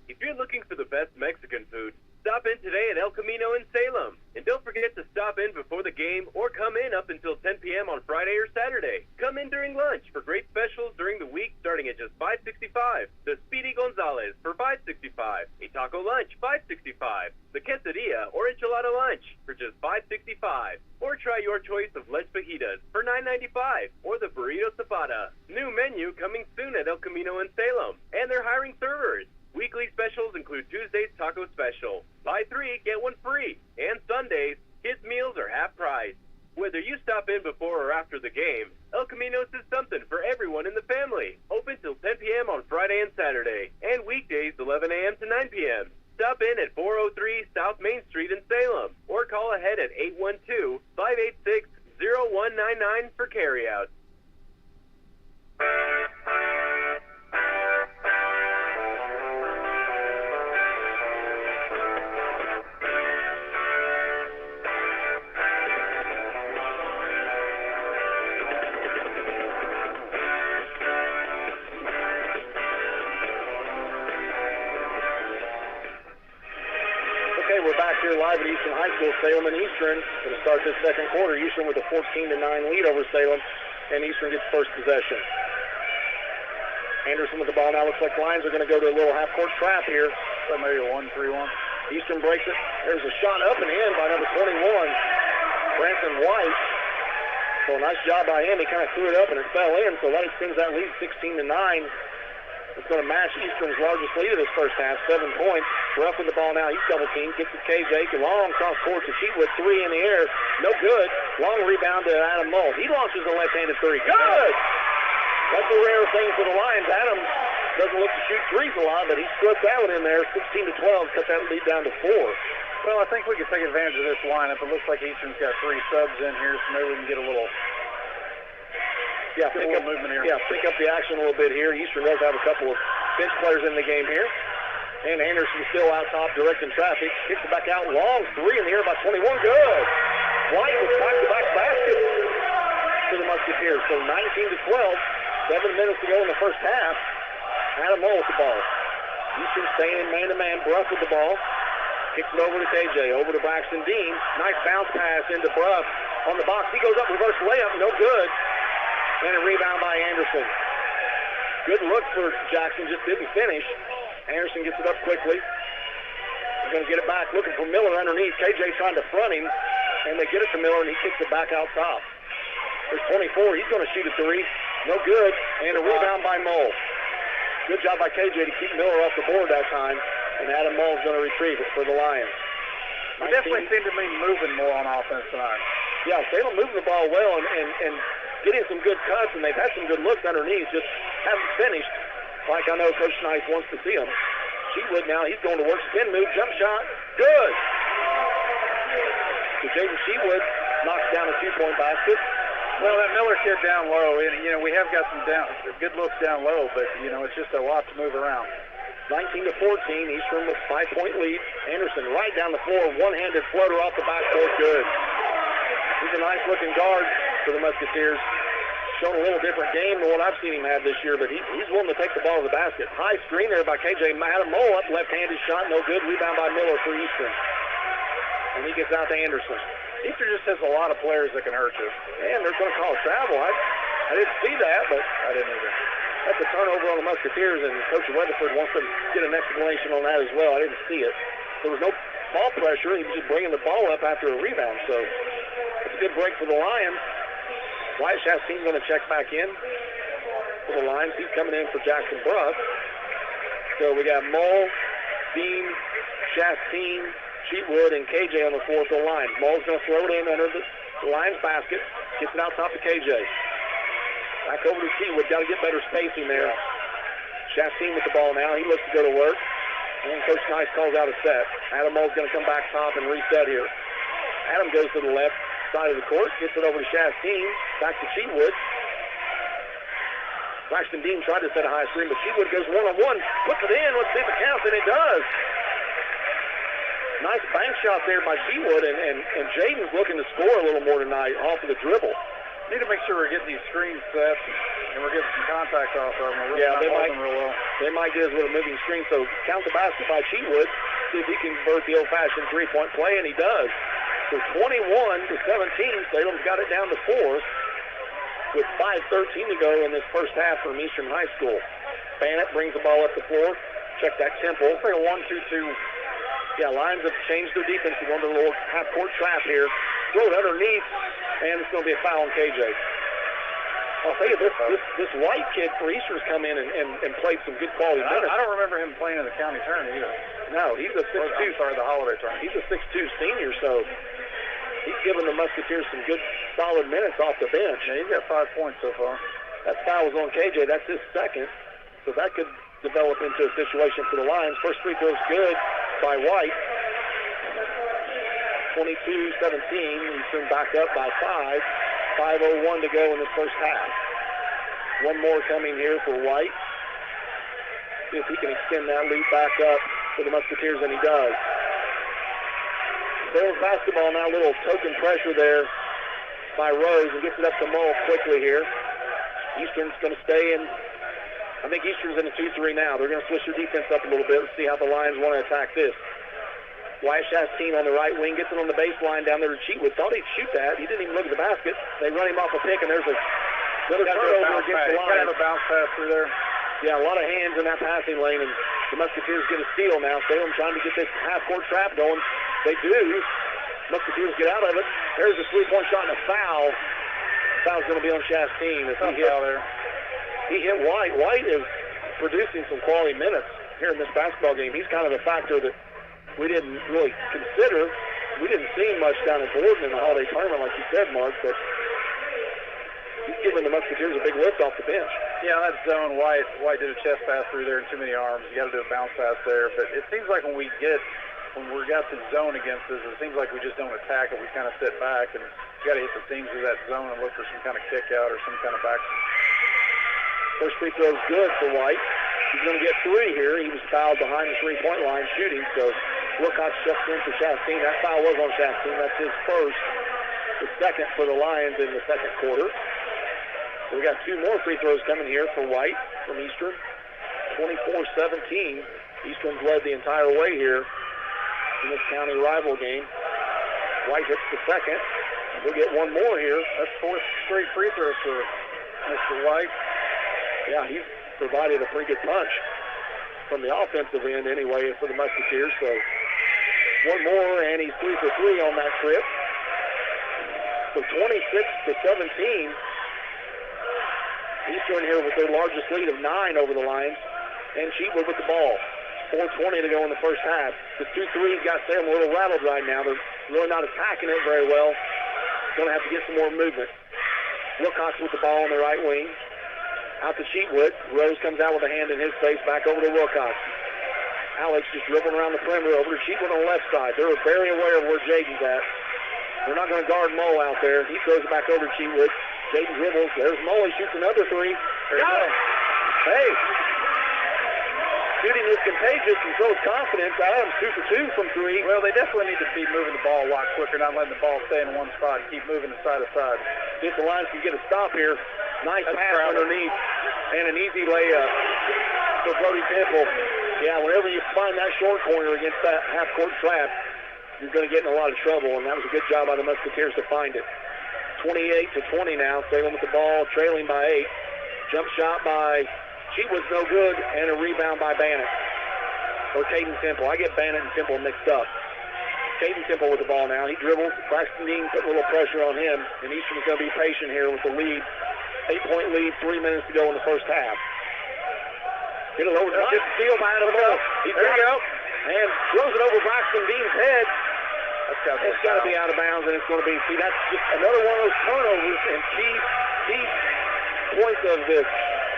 If you're looking for the best Mexican food, stop in today at El Camino in Salem. And don't forget to stop in before the game or come in up until 10 p.m. on Friday or Saturday. Come in during lunch for great specials during the week starting at just $5.65. The Speedy Gonzalez for $5.65. A taco lunch, $5.65. The quesadilla or enchilada lunch for just $5.65. Or try your choice of lunch fajitas for $9.95. Or the burrito zapada. New menu coming soon at El Camino in Salem. And they're hiring servers. Weekly specials include Tuesday's taco special. Buy 3, get 1 free. And Sundays, kids' meals are half price. Whether you stop in before or after the game, El Camino's is something for everyone in the family. Open till 10 p.m. on Friday and Saturday. And weekdays 11 a.m. to 9 p.m. Stop in at 403 South Main Street in Salem. Or call ahead at 812-586-0199 for carryout. Live at Eastern High School, Salem and Eastern. Going to start this second quarter. Eastern with a 14-9 lead over Salem, and Eastern gets first possession. Anderson with the ball now. Looks like Lions are going to go to a little half-court trap here. So maybe a 1-3-1. Eastern breaks it. There's a shot up and in by number 21, Branson White. So nice job by him. He kind of threw it up and it fell in, so that extends that lead 16-9. It's going to match Eastern's largest lead of this first half, 7 points. Ruff with the ball now. He's double teamed. Gets to KJ. Long cross court to Sheetwood. 3 in the air. No good. Long rebound to Adam Mull. He launches a left-handed three. Good! That's a rare thing for the Lions. Adam doesn't look to shoot threes a lot, but he struck that one in there. 16-12. Cut that lead down to 4. Well, I think we can take advantage of this lineup. It looks like Eastern's got 3 subs in here, so maybe we can get a little... pick up movement here. Yeah, pick up the action a little bit here. Eastern does have a couple of bench players in the game here. And Anderson still out top directing traffic. Kicks it back out. Long 3 in the air by 21. Good. White with back-to-back baskets to the Musketeers. So 19-12. 7 minutes to go in the first half. Adam Mull with the ball. Eastern staying in man-to-man. Bruff with the ball. Kicks it over to KJ. Over to Braxton Dean. Nice bounce pass into Bruff on the box. He goes up, reverse layup. No good. And a rebound by Anderson. Good look for Jackson, just didn't finish. Anderson gets it up quickly. He's going to get it back, looking for Miller underneath. KJ trying to front him, and they get it to Miller, and he kicks it back out top. There's 24. He's going to shoot a three. No good. And a rebound by Mole. Good job by KJ to keep Miller off the board that time, and Adam Mole's going to retrieve it for the Lions. We definitely seem to be moving more on offense tonight. Yeah, Salem moving the ball well and getting some good cuts, and they've had some good looks underneath, just haven't finished like I know Coach Nice wants to see them. Sheetwood now, he's going to work. Spin move, jump shot, good. So Jaden Sheetwood knocks down a two-point basket. Well, that Miller kid down low, and, you know, we have got some good looks down low, but, you know, it's just a lot to move around. 19-14, Eastern with 5-point lead. Anderson right down the floor, one-handed floater off the backboard, good. He's a nice-looking guard for the Musketeers. Shown a little different game than what I've seen him have this year, but he's willing to take the ball to the basket. High screen there by KJ. Adam Mole up, left-handed shot, no good. Rebound by Miller for Eastern. And he gets out to Anderson. Eastern just has a lot of players that can hurt you. And they're going to call travel. I didn't see that, but I didn't either. That's a turnover on the Musketeers, and Coach Weatherford wants to get an explanation on that as well. I didn't see it. There was no ball pressure. He was just bringing the ball up after a rebound, so it's a good break for the Lions. Wyatt Chastain's going to check back in for the Lions. He's coming in for Jackson Bruff. So we got Mole, Dean, Chastain, Sheetwood, and KJ on the floor for the Lions. Mole's going to throw it in under the Lions basket. Gets it out top to KJ. Back over to Sheetwood. Got to get better spacing there. Chastain with the ball now. He looks to go to work. And Coach Nice calls out a set. Adam Mole's going to come back top and reset here. Adam goes to the left side of the court. Gets it over to Chastain. Back to Sheetwood. Braxton Dean tried to set a high screen, but Sheetwood goes one-on-one. Puts it in. Let's see if it counts, and it does. Nice bank shot there by Sheetwood, and Jaden's looking to score a little more tonight off of the dribble. Need to make sure we're getting these screens set and we're getting some contact off of them. They might get us with a moving screen. So count the basket by Sheetwood, see if he can convert the old-fashioned three-point play, and he does. So 21-17, Salem's got it down to 4 with 5:13 to go in this first half from Eastern High School. Bannett brings the ball up the floor. Check that tempo. It's like a 1-2-2. Yeah, Lions have changed their defense to go into a little half-court trap here. Throw it underneath, and it's going to be a foul on KJ. I'll tell you, this white kid for Eastern's come in and played some good quality minutes. I don't remember him playing in the county tournament either. No, he's a 6'2". The holiday tournament. He's a 6'2" senior, so he's given the Musketeers some good, solid minutes off the bench. Yeah, he's got 5 points so far. That foul was on KJ. That's his second, so that could develop into a situation for the Lions. First free throw's good by White. 22-17. Eastern back up by 5. 5:01 to go in this first half. One more coming here for White. See if he can extend that lead back up for the Musketeers, and he does. There's basketball now, a little token pressure there by Rose, and gets it up to Mole quickly here. Eastern's going to stay in. I think Eastern's in a 2-3 now. They're going to switch their defense up a little bit and see how the Lions want to attack this. Wyatt Chastain on the right wing, gets it on the baseline down there to Cheatwood. Thought he'd shoot that. He didn't even look at the basket. They run him off a pick, and there's another turnover against the Lions. Got to have a bounce pass through there. Yeah, a lot of hands in that passing lane, and the Musketeers get a steal now. Salem trying to get this half-court trap going. They do. Musketeers get out of it. There's a three-point shot and a foul. Foul's going to be on Chastain as he hit White. White is producing some quality minutes here in this basketball game. He's kind of a factor that we didn't really consider. We didn't see him much down at Borden in the holiday tournament, like you said, Mark, but he's giving the Musketeers a big lift off the bench. Yeah, that zone, White did a chest pass through there in too many arms. You got to do a bounce pass there. But it seems like when we got the zone against us, it seems like we just don't attack it. We kind of sit back, and you got to hit the seams of that zone and look for some kind of kick out or some kind of back. First free throw is good for White. He's going to get 3 here. He was fouled behind the three-point line shooting, so Wilcox checks in for Chastain. That foul was on Chastain. That's his first. The second for the Lions in the second quarter. So we got 2 more free throws coming here for White from Eastern. 24-17. Eastern's led the entire way here in this county rival game. White hits the second. We'll get 1 more here. That's 4th straight free throw for Mr. White. Yeah, he's provided a pretty good punch. from the offensive end anyway for the Musketeers. So one more, and he's 3 for 3 on that trip. So 26-17. Eastern here with their largest lead of 9 over the Lions. And Cheatwood with the ball. 4:20 to go in the first half. The 2-3's got Salem a little rattled right now. They're really not attacking it very well. Going to have to get some more movement. Wilcox with the ball on the right wing. Out to Cheatwood. Rose comes out with a hand in his face. Back over to Wilcox. Alex just dribbling around the perimeter over to Cheatwood on the left side. They're very aware of where Jaden's at. They're not going to guard Mo out there. He throws it back over to Cheatwood. Jaden dribbles. There's Mo. He shoots another 3. Got it! Hey! Shooting is contagious and shows confidence. Adams 2 for 2 from 3. Well, they definitely need to be moving the ball a lot quicker, not letting the ball stay in one spot and keep moving it side to side. See if the Lions can get a stop here. Nice pass underneath and an easy layup for Brody Temple. Yeah, whenever you find that short corner against that half-court trap, you're going to get in a lot of trouble, and that was a good job by the Musketeers to find it. 28-20 now. Salem with the ball, trailing by 8. Jump shot by Cheatwood's no good, and a rebound by Bannock. Or Caden Temple. I get Bannock and Temple mixed up. Caden Temple with the ball now. He dribbles. Braxton Dean put a little pressure on him, and Eastern's going to be patient here with the lead. 8-point lead, 3 minutes to go in the first half. Get it over. Good steal by Adam Moore. There you go. And throws it over Braxton Dean's head. It's got to be out of bounds, and it's going to be, see, that's just another one of those turnovers and key points of this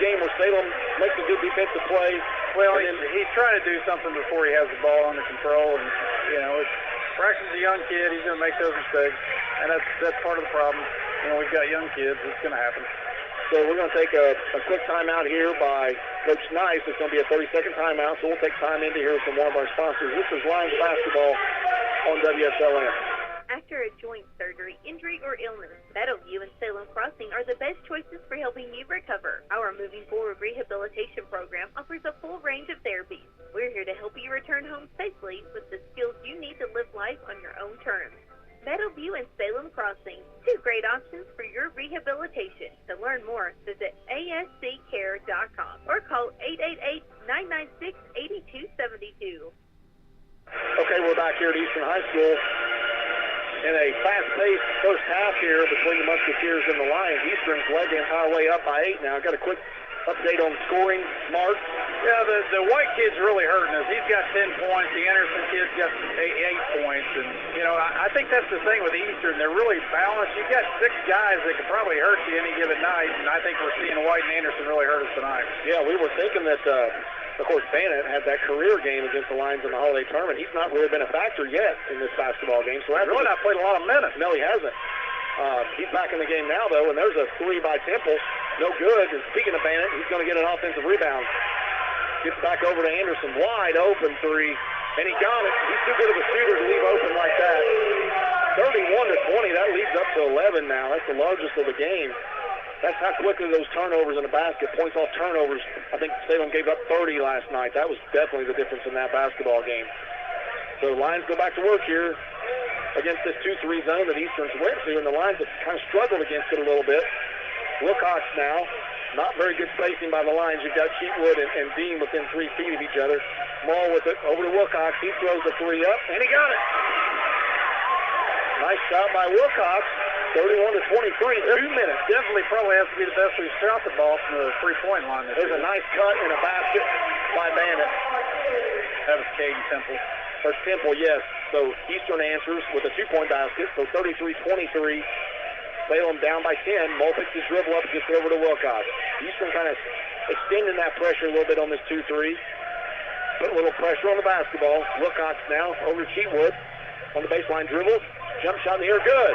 game where Salem makes a good defensive play. Well, he's trying to do something before he has the ball under control, and, you know, Braxton's a young kid. He's going to make those mistakes, and that's part of the problem. You know, we've got young kids. It's going to happen. So we're going to take a quick timeout here by Coach Nice. It's going to be a 30-second timeout, so we'll take time in to hear from one of our sponsors. This is Lions basketball on WSLM. After a joint surgery, injury, or illness, Battleview and Salem Crossing are the best choices for helping you recover. Our Moving Forward Rehabilitation Program offers a full range of therapies. We're here to help you return home safely with the skills you need to live life on your own terms. Battleview and Salem Crossing, 2 great options for your rehabilitation. To learn more, visit asccare.com or call 888-996-8272. Okay, we're back here at Eastern High School in a fast-paced first half here between the Musketeers and the Lions. Eastern's led the entire way up by 8 now. Got a quick update on scoring. Mark? Yeah, the white kid's really hurting us. He's got 10 points. The Anderson kid's got 8 points. And, you know, I think that's the thing with Eastern. They're really balanced. You've got 6 guys that could probably hurt you any given night, and I think we're seeing White and Anderson really hurt us tonight. Yeah, we were thinking that, of course, Bannock had that career game against the Lions in the holiday tournament. He's not really been a factor yet in this basketball game. So he's really not played a lot of minutes. No, he hasn't. He's back in the game now, though, and there's a 3 by Temple. No good. And speaking of Bannock, he's going to get an offensive rebound. Gets back over to Anderson. Wide open 3. And he got it. He's too good of a shooter to leave open like that. 31-20. That leads up to 11 now. That's the largest of the game. That's how quickly those turnovers in the basket, points off turnovers. I think Salem gave up 30 last night. That was definitely the difference in that basketball game. So the Lions go back to work here against this 2-3 zone that Eastern's went to, and the Lions have kind of struggled against it a little bit. Wilcox now, not very good spacing by the Lions. You've got Cheatwood and Dean within 3 feet of each other. Maul with it, over to Wilcox. He throws the 3 up, and he got it. Nice shot by Wilcox. 31-23, 2 minutes. Definitely probably has to be the best we've shot the ball from the 3-point line. There's a nice cut and a basket by Bannock. That was Caden Temple. Or Temple, yes. So Eastern answers with a 2-point basket. So 33-23. Salem down by 10. Mole picks his dribble up and gets it over to Wilcox. Eastern kind of extending that pressure a little bit on this 2-3. Put a little pressure on the basketball. Wilcox now over to Cheatwood on the baseline dribbles. Jump shot in the air, good.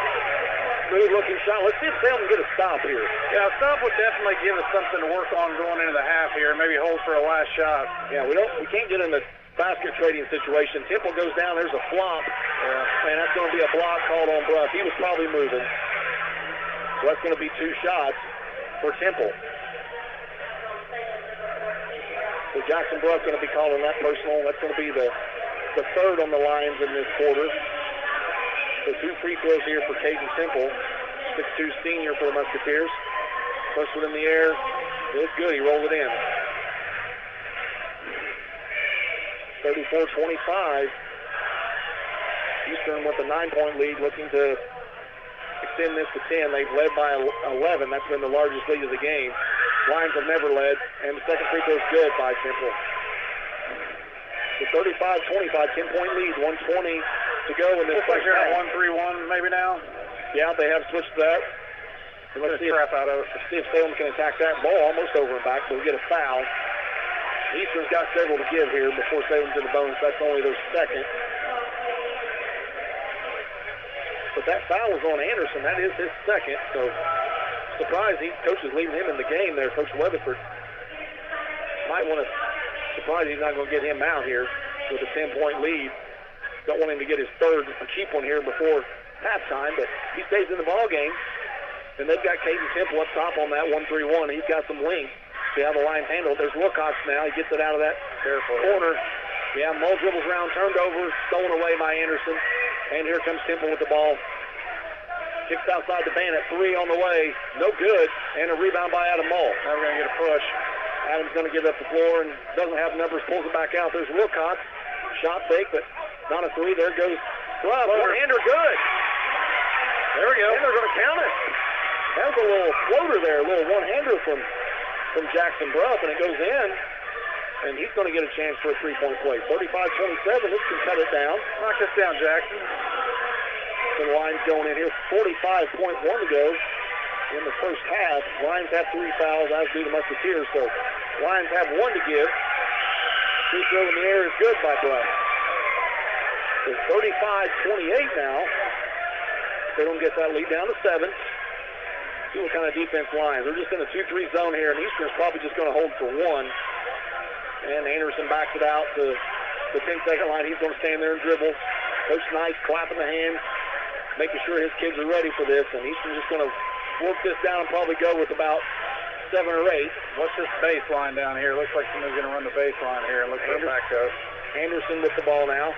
Smooth looking shot. Let's see if Salem can get a stop here. Yeah, a stop would definitely give us something to work on going into the half here. Maybe hold for a last shot. Yeah, we can't get in the basket trading situation. Temple goes down. There's a flop. And that's going to be a block called on Bruff. He was probably moving. So that's going to be 2 shots for Temple. So Jackson Bruff going to be calling that personal. That's going to be the 3rd on the Lions in this quarter. So 2 free throws here for Caden Temple. 6'2" senior for the Musketeers. First one in the air. It's good. He rolled it in. 34-25. Eastern with a 9-point lead, looking to extend this to 10. They've led by 11. That's been the largest lead of the game. Lions have never led, and the second free throw is good by Temple. So 35-25, 10-point lead, 1:20 to go in this Looks like first they're half. at 1-3-1 maybe now. Yeah, they have switched to that. And let's see if Salem can attack that ball almost over and back, but we get a foul. Eastern's got several to give here before Salem's in the bonus. That's only their second. But that foul was on Anderson. That is his second. So surprised coach is leaving him in the game there. Coach Weatherford might want to surprise he's not going to get him out here with a 10-point lead. Don't want him to get his third and keep one here before halftime, but he stays in the ball game. And they've got Caden Temple up top on that 1-3-1. He's got some length. See how the line's handled. There's Wilcox now. He gets it out of that corner. Yeah, Mull dribbles around, turned over, stolen away by Anderson. And here comes Temple with the ball. Kicks outside the Bandit. 3 on the way. No good. And a rebound by Adam Mull. Now we're going to get a push. Adam's going to give up the floor and doesn't have numbers. Pulls it back out. There's Wilcox. Shot fake, but not a 3. There goes Ruff. One-hander good. There we go. And they're going to count it. That was a little floater there. A little one-hander from Jackson Bruff, and it goes in. And he's going to get a chance for a 3-point play. 35-27. This can cut it down. Knock this down, Jackson. The Lions going in here. 45.1 to go in the first half. Lions have 3 fouls, as do the Musketeers. So Lions have 1 to give. Free throw in the air is good by Bruff. So 35-28 now. Salem gets that lead down to 7. See what kind of defense Lions. They're just in a 2-3 zone here, and Eastern's probably just going to hold for 1. And Anderson backs it out to the 10-second line. He's going to stand there and dribble. Coach Nice clapping the hands, making sure his kids are ready for this. And Eastern's just going to work this down and probably go with about 7 or 8. What's this baseline down here? Looks like somebody's going to run the baseline here. Looks like back up. Anderson with the ball now.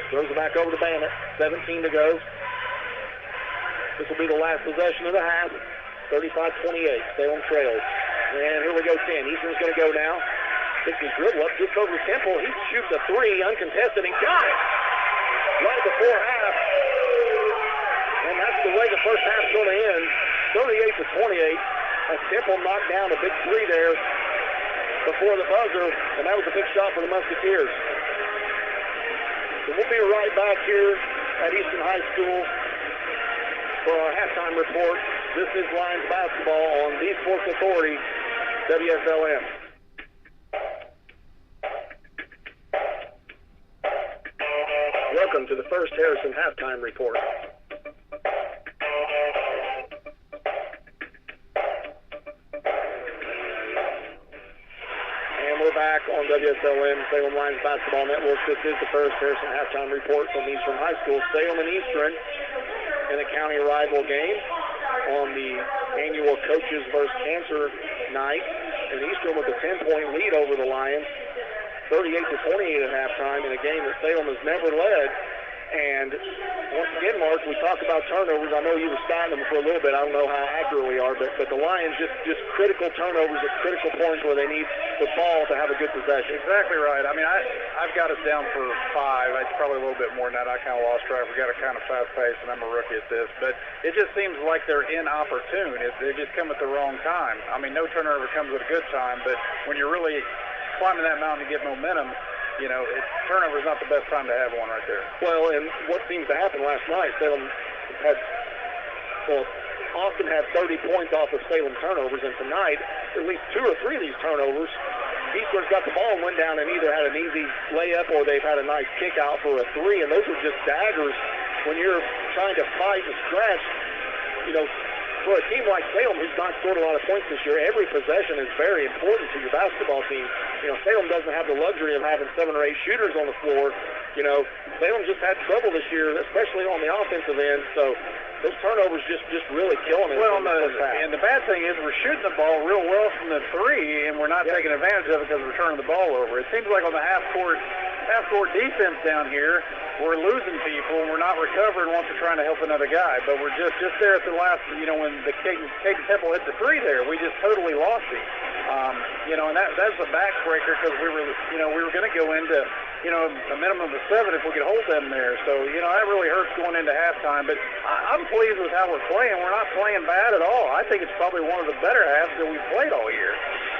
Throws it back over to Bandit. 17 to go. This will be the last possession of the half. 35-28. Salem trails. And here we go, 10. Eastern's going to go now. Takes his dribble up just over Temple. He shoots a 3 uncontested and got it right before half. And that's the way the first half's going to end. 38-28. As Temple knocked down a big 3 there before the buzzer. And that was a big shot for the Musketeers. So we'll be right back here at Eastern High School for our halftime report. This is Lions basketball on the Sports Authority, WSLM. Welcome to the First Harrison halftime report. And we're back on WSLM, Salem Lions Basketball Network. This is the First Harrison halftime report from Eastern High School. Salem and Eastern in a county rival game on the annual Coaches vs. Cancer night. And Eastern with a 10-point lead over the Lions, 38-28 at halftime in a game that Salem has never led. And once again, Mark, we talked about turnovers. I know you were statting them for a little bit. I don't know how accurate we are, but the Lions just critical turnovers at critical points where they need the ball to have a good possession. Exactly right. I mean, I've got us down for 5. It's probably a little bit more than that. I kind of lost track. We got a kind of fast pace, and I'm a rookie at this. But it just seems like they're inopportune. They just come at the wrong time. I mean, no turnover comes at a good time, but when you're really climbing that mountain to get momentum, you know, turnover is not the best time to have one right there. Well, and what seems to happen last night, Salem often had 30 points off of Salem turnovers, and tonight, at least 2 or 3 of these turnovers, Eastern's got the ball and went down and either had an easy layup or they've had a nice kick out for a 3, and those are just daggers when you're trying to fight and stretch. You know, for a team like Salem, who's not scored a lot of points this year, every possession is very important to your basketball team. You know, Salem doesn't have the luxury of having 7 or 8 shooters on the floor. You know, Salem just had trouble this year, especially on the offensive end. So those turnovers just really killing us. Well, and the bad thing is we're shooting the ball real well from the 3, and we're not taking advantage of it because we're turning the ball over. It seems like on the half-court defense down here, we're losing people, and we're not recovering once we're trying to help another guy. But we're just there at the last, you know, when the Caden Temple hit the 3 there, we just totally lost him. You know, and that's a backbreaker because we were going to go into a minimum of 7 if we could hold them there. So, that really hurts going into halftime. But I'm pleased with how we're playing. We're not playing bad at all. I think it's probably one of the better halves that we've played all year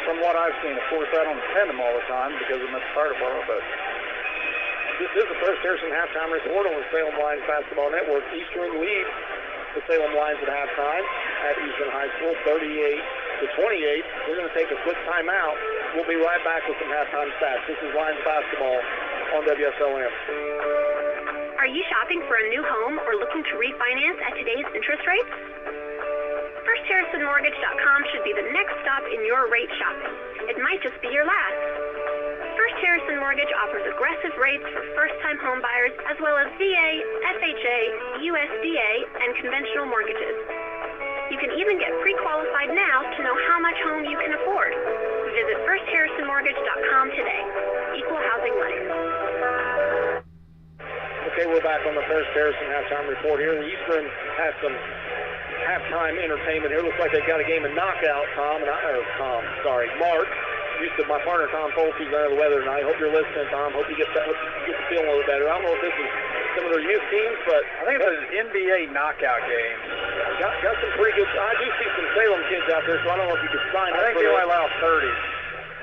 from what I've seen. Of course, I don't attend them all the time because I'm at the fire department, but this is the First Harrison halftime report on the Salem Lions Basketball Network. Eastern leads the Salem Lions at halftime at Eastern High School, 38-28. We're going to take a quick timeout. We'll be right back with some halftime stats. This is Lions basketball on WSLM. Are you shopping for a new home or looking to refinance at today's interest rates? FirstHarrisonMortgage.com should be the next stop in your rate shopping. It might just be your last. First Harrison Mortgage offers aggressive rates for first-time home buyers as well as VA, FHA, USDA, and conventional mortgages. You can even get pre-qualified now to know how much home you can afford. Visit FirstHarrisonMortgage.com today. Equal housing lender. Okay, we're back on the First Harrison halftime report here. Eastern has some halftime entertainment here. Looks like they've got a game of knockout, Mark. My partner Tom Folsey's under the weather tonight. Hope you're listening, Tom. Hope you get to feel a little better. I don't know if this is some of their youth teams, but I think it's an NBA knockout game. Got some pretty good. I do see some Salem kids out there, so I don't know if you could sign up. I think they only allow 30.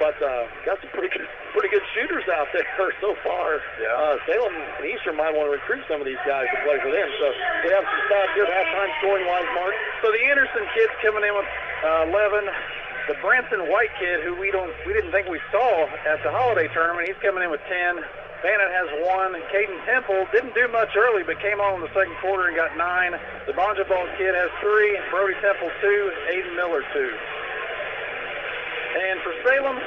But got some pretty good shooters out there so far. Yeah. Salem and Eastern might want to recruit some of these guys to play for them. So we have some stats here, halftime scoring wise, Mark. So the Anderson kid's coming in with 11. The Branson White kid, who we didn't think we saw at the holiday tournament, he's coming in with 10. Bannon has 1. Caden Temple didn't do much early, but came on in the second quarter and got 9. The Bonjabal kid has 3. Brody Temple 2. Aiden Miller 2. And for Salem,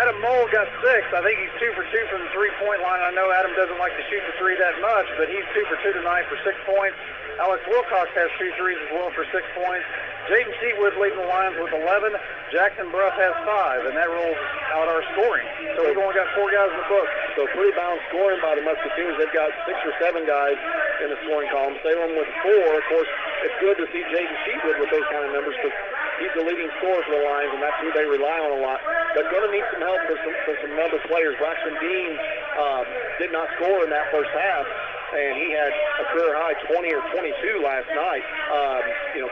Adam Mole got 6. I think he's 2 for 2 from the three-point line. I know Adam doesn't like to shoot the 3 that much, but he's 2 for 2 tonight for 6 points. Alex Wilcox has 2 threes as well for 6 points. Jaden Sheetwood leading the Lions with 11. Jackson Bruff has 5, and that rolls out our scoring. So we've only got 4 guys in the book. So pretty balanced scoring by the Musketeers. They've got 6 or 7 guys in the scoring column. Salem with 4. Of course, it's good to see Jaden Sheetwood with those kind of numbers because he's the leading scorer for the Lions, and that's who they rely on a lot. They're going to need some help for some other players. Braxton Dean did not score in that first half, and he had a career high 20 or 22 last night.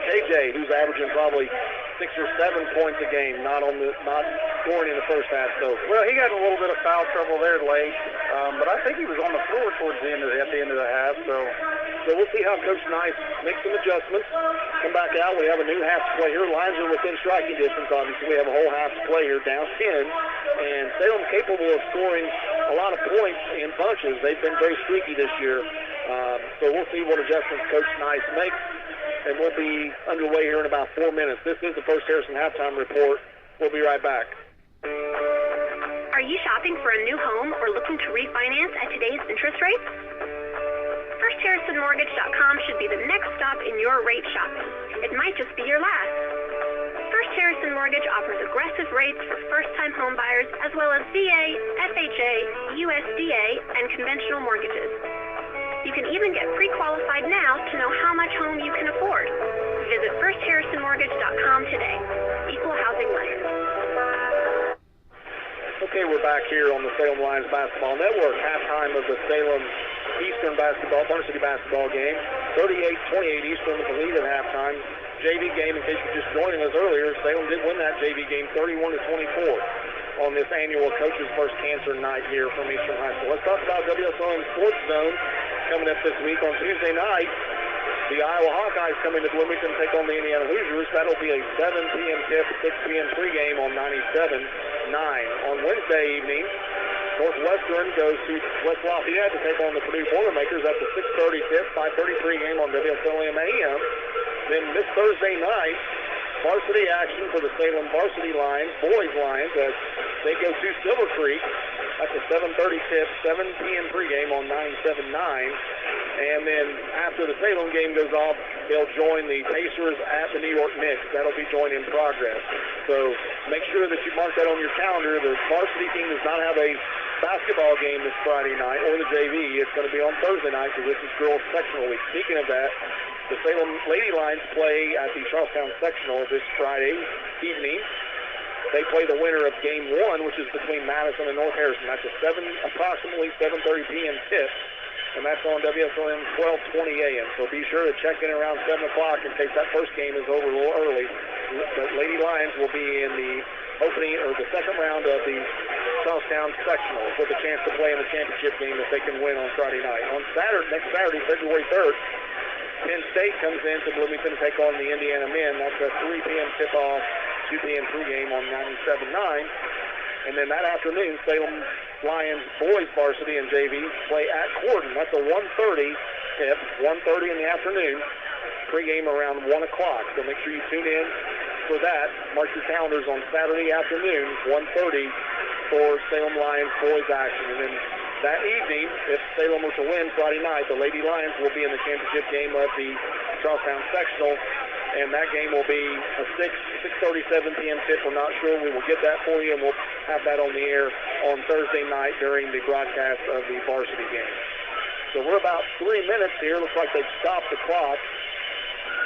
KJ, who's averaging probably 6 or 7 points a game, not scoring in the first half. So, well, he got in a little bit of foul trouble there late, but I think he was on the floor towards at the end of the half. So we'll see how Coach Nice makes some adjustments. Come back out. We have a new half to play here. Lions are within striking distance. Obviously, we have a whole half to play here, down 10, and Salem capable of scoring a lot of points in bunches. They've been very streaky this year. So we'll see what adjustments Coach Nice makes, and we'll be underway here in about 4 minutes. This is the First Harrison halftime report. We'll be right back. Are you shopping for a new home or looking to refinance at today's interest rates? FirstHarrisonMortgage.com should be the next stop in your rate shopping. It might just be your last. First Harrison Mortgage offers aggressive rates for first-time home buyers as well as VA, FHA, USDA, and conventional mortgages. You can even get pre-qualified now to know how much home you can afford. Visit FirstHarrisonMortgage.com today. Equal housing lender. Okay, we're back here on the Salem Lions Basketball Network. Halftime of the Salem Eastern Varsity basketball game. 38-28 Eastern with the lead at halftime. JV game, in case you're just joining us earlier, Salem did win that JV game 31-24 on this annual Coach's First Cancer Night here from Eastern High School. Let's talk about WSLM Sports Zone coming up this week on Tuesday night. The Iowa Hawkeyes coming to Bloomington to take on the Indiana Hoosiers. That'll be a 7 p.m. tip, 6 p.m. pregame on 97.9. On Wednesday evening, Northwestern goes to West Lafayette to take on the Purdue Boilermakers. That's a 6:30 tip, 5:33 game on WSLM AM. Then this Thursday night, varsity action for the Salem Varsity Lions, boys Lions, as they go to Silver Creek. That's a 7:30 tip, 7 p.m. pregame on 97.9. And then after the Salem game goes off, they'll join the Pacers at the New York Knicks. That'll be joined in progress. So make sure that you mark that on your calendar. The varsity team does not have a basketball game this Friday night, or the JV. It's going to be on Thursday night because this is girls sectional week. Speaking of that, the Salem Lady Lions play at the Charlestown sectional this Friday evening. They play the winner of Game 1, which is between Madison and North Harrison. That's approximately 7:30 p.m. tip, and that's on WSLM 1220 a.m. So be sure to check in around 7 o'clock in case that first game is over a little early. The Lady Lions will be in the opening or the second round of the Charlestown Sectionals with a chance to play in the championship game if they can win on Friday night. On next Saturday, February 3rd, Penn State comes into Bloomington to take on the Indiana men. That's a 3 p.m. tip-off, 2 p.m. pregame on 97.9. And then that afternoon, Salem Lions boys varsity and JV play at Corden. That's a 1:30 tip, 1:30 in the afternoon. Pregame around 1 o'clock. So make sure you tune in for that. Mark your calendars on Saturday afternoon, 1:30 for Salem Lions boys action. And then that evening, if Salem were to win Friday night, the Lady Lions will be in the championship game of the Charlestown Sectional. And that game will be a 6:37 p.m. tip. We're not sure. We will get that for you, and we'll have that on the air on Thursday night during the broadcast of the varsity game. So we're about 3 minutes here. Looks like they've stopped the clock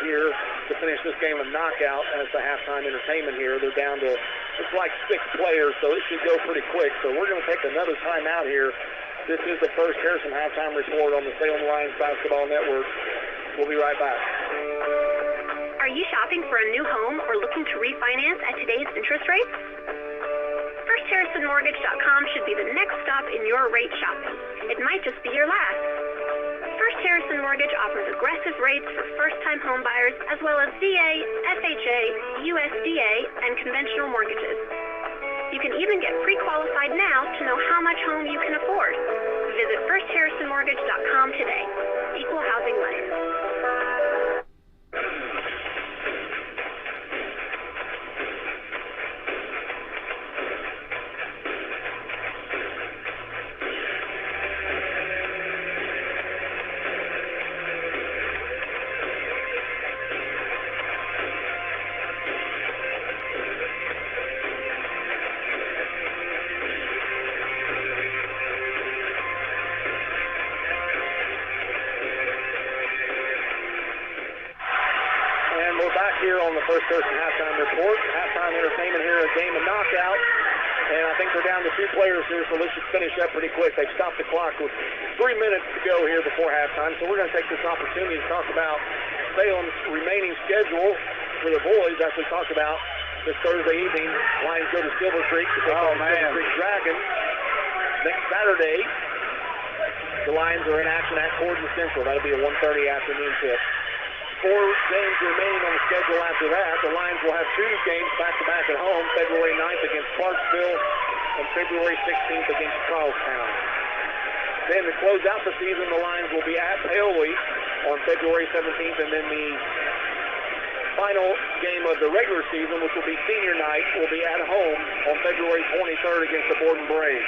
here to finish this game of knockout as the halftime entertainment here. They're down to, it's like 6 players, so it should go pretty quick. So we're going to take another timeout here. This is the First Harrison halftime report on the Salem Lions Basketball Network. We'll be right back. Are you shopping for a new home or looking to refinance at today's interest rates? FirstHarrisonMortgage.com should be the next stop in your rate shopping. It might just be your last. First Harrison Mortgage offers aggressive rates for first-time home buyers as well as VA, FHA, USDA, and conventional mortgages. You can even get pre-qualified now to know how much home you can afford. Visit FirstHarrisonMortgage.com today. Equal housing lender. Here on the First Harrison halftime report. Halftime entertainment here, a game of knockout. And I think they're down to 2 players here, so let's just finish up pretty quick. They've stopped the clock with 3 minutes to go here before halftime. So we're going to take this opportunity to talk about Salem's remaining schedule for the boys as we talked about this Thursday evening. Lions go to Silver Creek to take on Silver Creek Dragons. Next Saturday, the Lions are in action at Corden Central. That'll be a 1:30 afternoon tip. 4 games remaining on the schedule after that. The Lions will have 2 games back-to-back at home, February 9th against Clarksville and February 16th against Charlestown. Then to close out the season, the Lions will be at Paoli on February 17th, and then the final game of the regular season, which will be senior night, will be at home on February 23rd against the Borden Braves.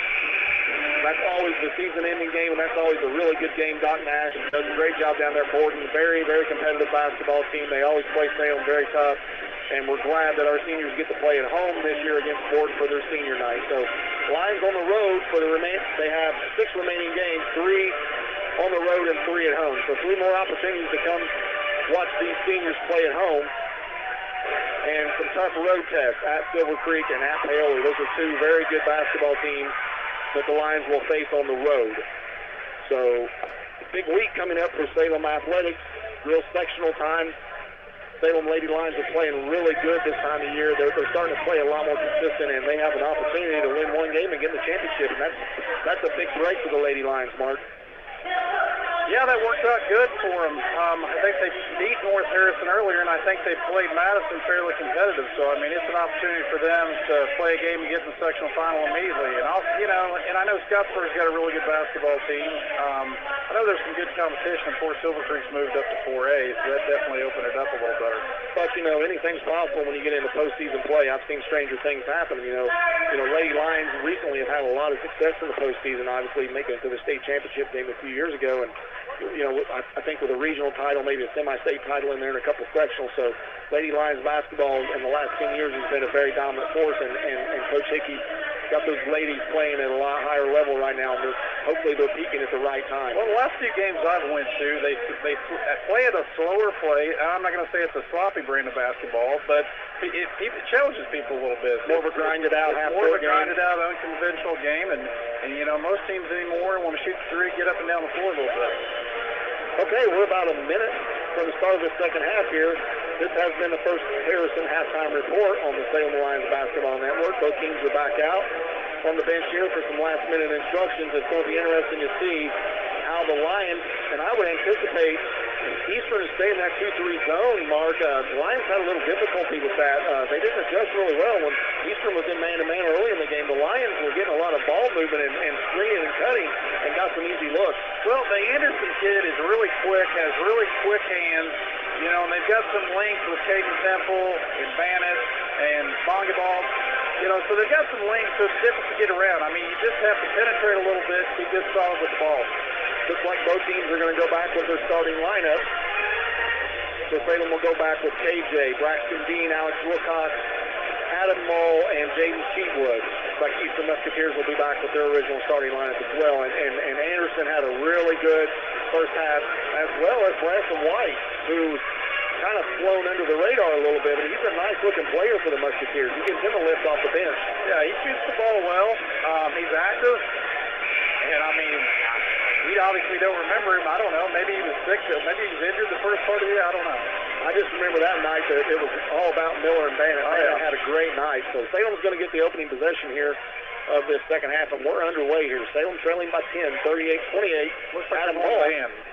That's always the season-ending game, and that's always a really good game. Doc Nash does a great job down there at Borden. Very, very competitive basketball team. They always play Salem very tough, and we're glad that our seniors get to play at home this year against Borden for their senior night. So Lions on the road for the they have 6 remaining games, 3 on the road and 3 at home. So 3 more opportunities to come watch these seniors play at home. And some tough road tests at Silver Creek and at Paoli. Those are 2 very good basketball teams that the Lions will face on the road. So, big week coming up for Salem Athletics. Real sectional time. Salem Lady Lions are playing really good this time of year. They're starting to play a lot more consistent, and they have an opportunity to win 1 game and get the championship. And that's a big break for the Lady Lions, Mark. Yeah, that worked out good for them. I think they beat North Harrison earlier, and I think they played Madison fairly competitive. So, I mean, it's an opportunity for them to play a game and get in the sectional final immediately. And, and I know Scottsburg's got a really good basketball team. I know there's some good competition before Silver Creek's moved up to 4A, so that definitely opened it up a little better. But, anything's possible when you get into postseason play. I've seen stranger things happen. Lady Lions recently have had a lot of success in the postseason, obviously making it to the state championship game a few years ago. And I think with a regional title, maybe a semi-state title in there, and a couple sectionals. So Lady Lions basketball in the last 10 years has been a very dominant force, and Coach Hickey got those ladies playing at a lot higher level right now, and hopefully they're peaking at the right time. Well, the last few games I've went to, they play at a slower play. I'm not going to say it's a sloppy brand of basketball, but it challenges people a little bit. More of a grinded out, more of a grinded out, unconventional game, and you know, most teams anymore want to shoot the three, get up and down the floor a little bit. Okay, we're about a minute from the start of the second half here. This has been the first Harrison halftime report on the Salem Lions Basketball Network. Both teams are back out on the bench here for some last-minute instructions. It's going to be interesting to see how the Lions, and I would anticipate Eastern is staying in that 2-3 zone, Mark. The Lions had a little difficulty with that. They didn't adjust really well when Eastern was in man-to-man early in the game. The Lions were getting a lot of ball movement and screening and cutting and got some easy looks. Well, the Anderson kid is really quick, has really quick hands. You know, and they've got some length with Caden Temple and Bannett and Bongabal. You know, so they've got some length, so it's difficult to get around. I mean, you just have to penetrate a little bit, be good solid with the ball. Looks like both teams are going to go back with their starting lineup. So Salem will go back with KJ, Braxton Dean, Alex Wilcox, Adam Mull, and Jaden Cheatwood. Looks like Eastern Musketeers will be back with their original starting lineup as well. And Anderson had a really good first half, as well as Branson White, who's kind of flown under the radar a little bit, but he's a nice-looking player for the Musketeers. He gives him a lift off the bench. Yeah, he shoots the ball well. He's active, and I mean, we obviously don't remember him. I don't know. Maybe he was sick. Maybe he was injured the first part of the year. I don't know. I just remember that night that it was all about Miller and Bannett. Bannett had a great night. So Salem's going to get the opening possession here of this second half, and we're underway here. Salem trailing by 10, 38-28. Looks like Adam Mull.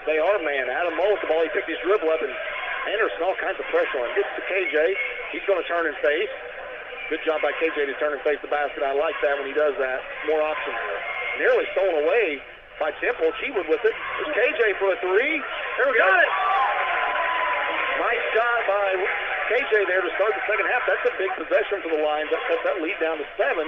They are man. Adam Mull with the ball. He picked his dribble up, and Anderson all kinds of pressure on him. Gets to KJ. He's going to turn and face. Good job by KJ to turn and face the basket. I like that when he does that. More options. Nearly stolen away by Temple. Cheatwood with it. There's KJ for a three. There we go. Got it. Nice shot by KJ there to start the second half. That's a big possession for the Lions. That cuts that lead down to 7.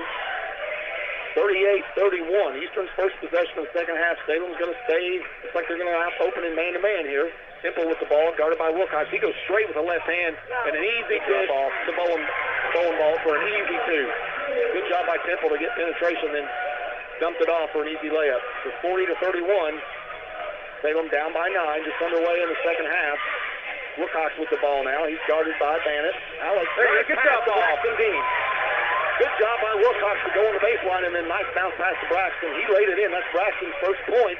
38-31. Eastern's first possession of the second half. Salem's going to stay. Looks like they're going to open in man-to-man here. Temple with the ball, guarded by Wilcox. He goes straight with the left hand, and an easy dish to Bowen ball for an easy two. Good job by Temple to get penetration, then dumped it off for an easy layup. So 40-31. Salem down by 9, just underway in the second half. Wilcox with the ball now. He's guarded by Bannett. Alex, good job, Braxton Dean. Good job by Wilcox to go on the baseline, and then nice bounce pass to Braxton. He laid it in. That's Braxton's first point,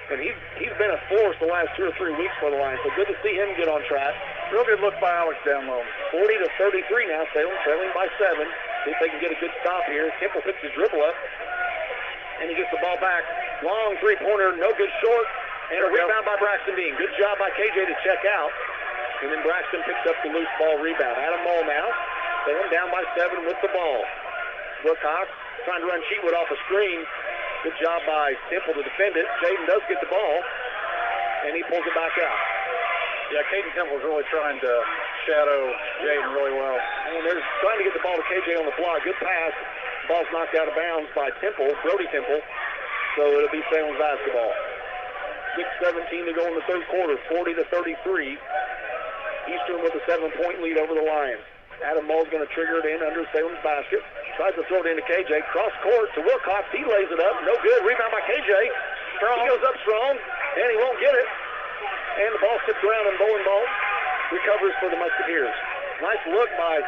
and he's been a force the last 2 or 3 weeks for the Lions. So good to see him get on track. Real good look by Alex down low. 40-33 now. Salem trailing by 7. See if they can get a good stop here. Temple picks his dribble up, and he gets the ball back. Long three-pointer, no good short, and a rebound by Braxton Dean. Good job by KJ to check out, and then Braxton picks up the loose ball rebound. Adam Mull now. Salem down by 7 with the ball. Wilcox trying to run Cheatwood off a screen. Good job by Temple to defend it. Jaden does get the ball, and he pulls it back out. Yeah, Caden Temple's really trying to shadow Jaden really well. And they're trying to get the ball to KJ on the block. Good pass. The ball's knocked out of bounds by Temple, Brody Temple. So it'll be Salem's basketball. 6:17 to go in the third quarter, 40-33. Eastern with a 7-point lead over the Lions. Adam Mull's going to trigger it in under Salem's basket. Tries to throw it into KJ. Cross court to Wilcox. He lays it up. No good. Rebound by KJ. Strong. He goes up strong, and he won't get it. And the ball tipped around, and Bowling recovers for the Musketeers. Nice look by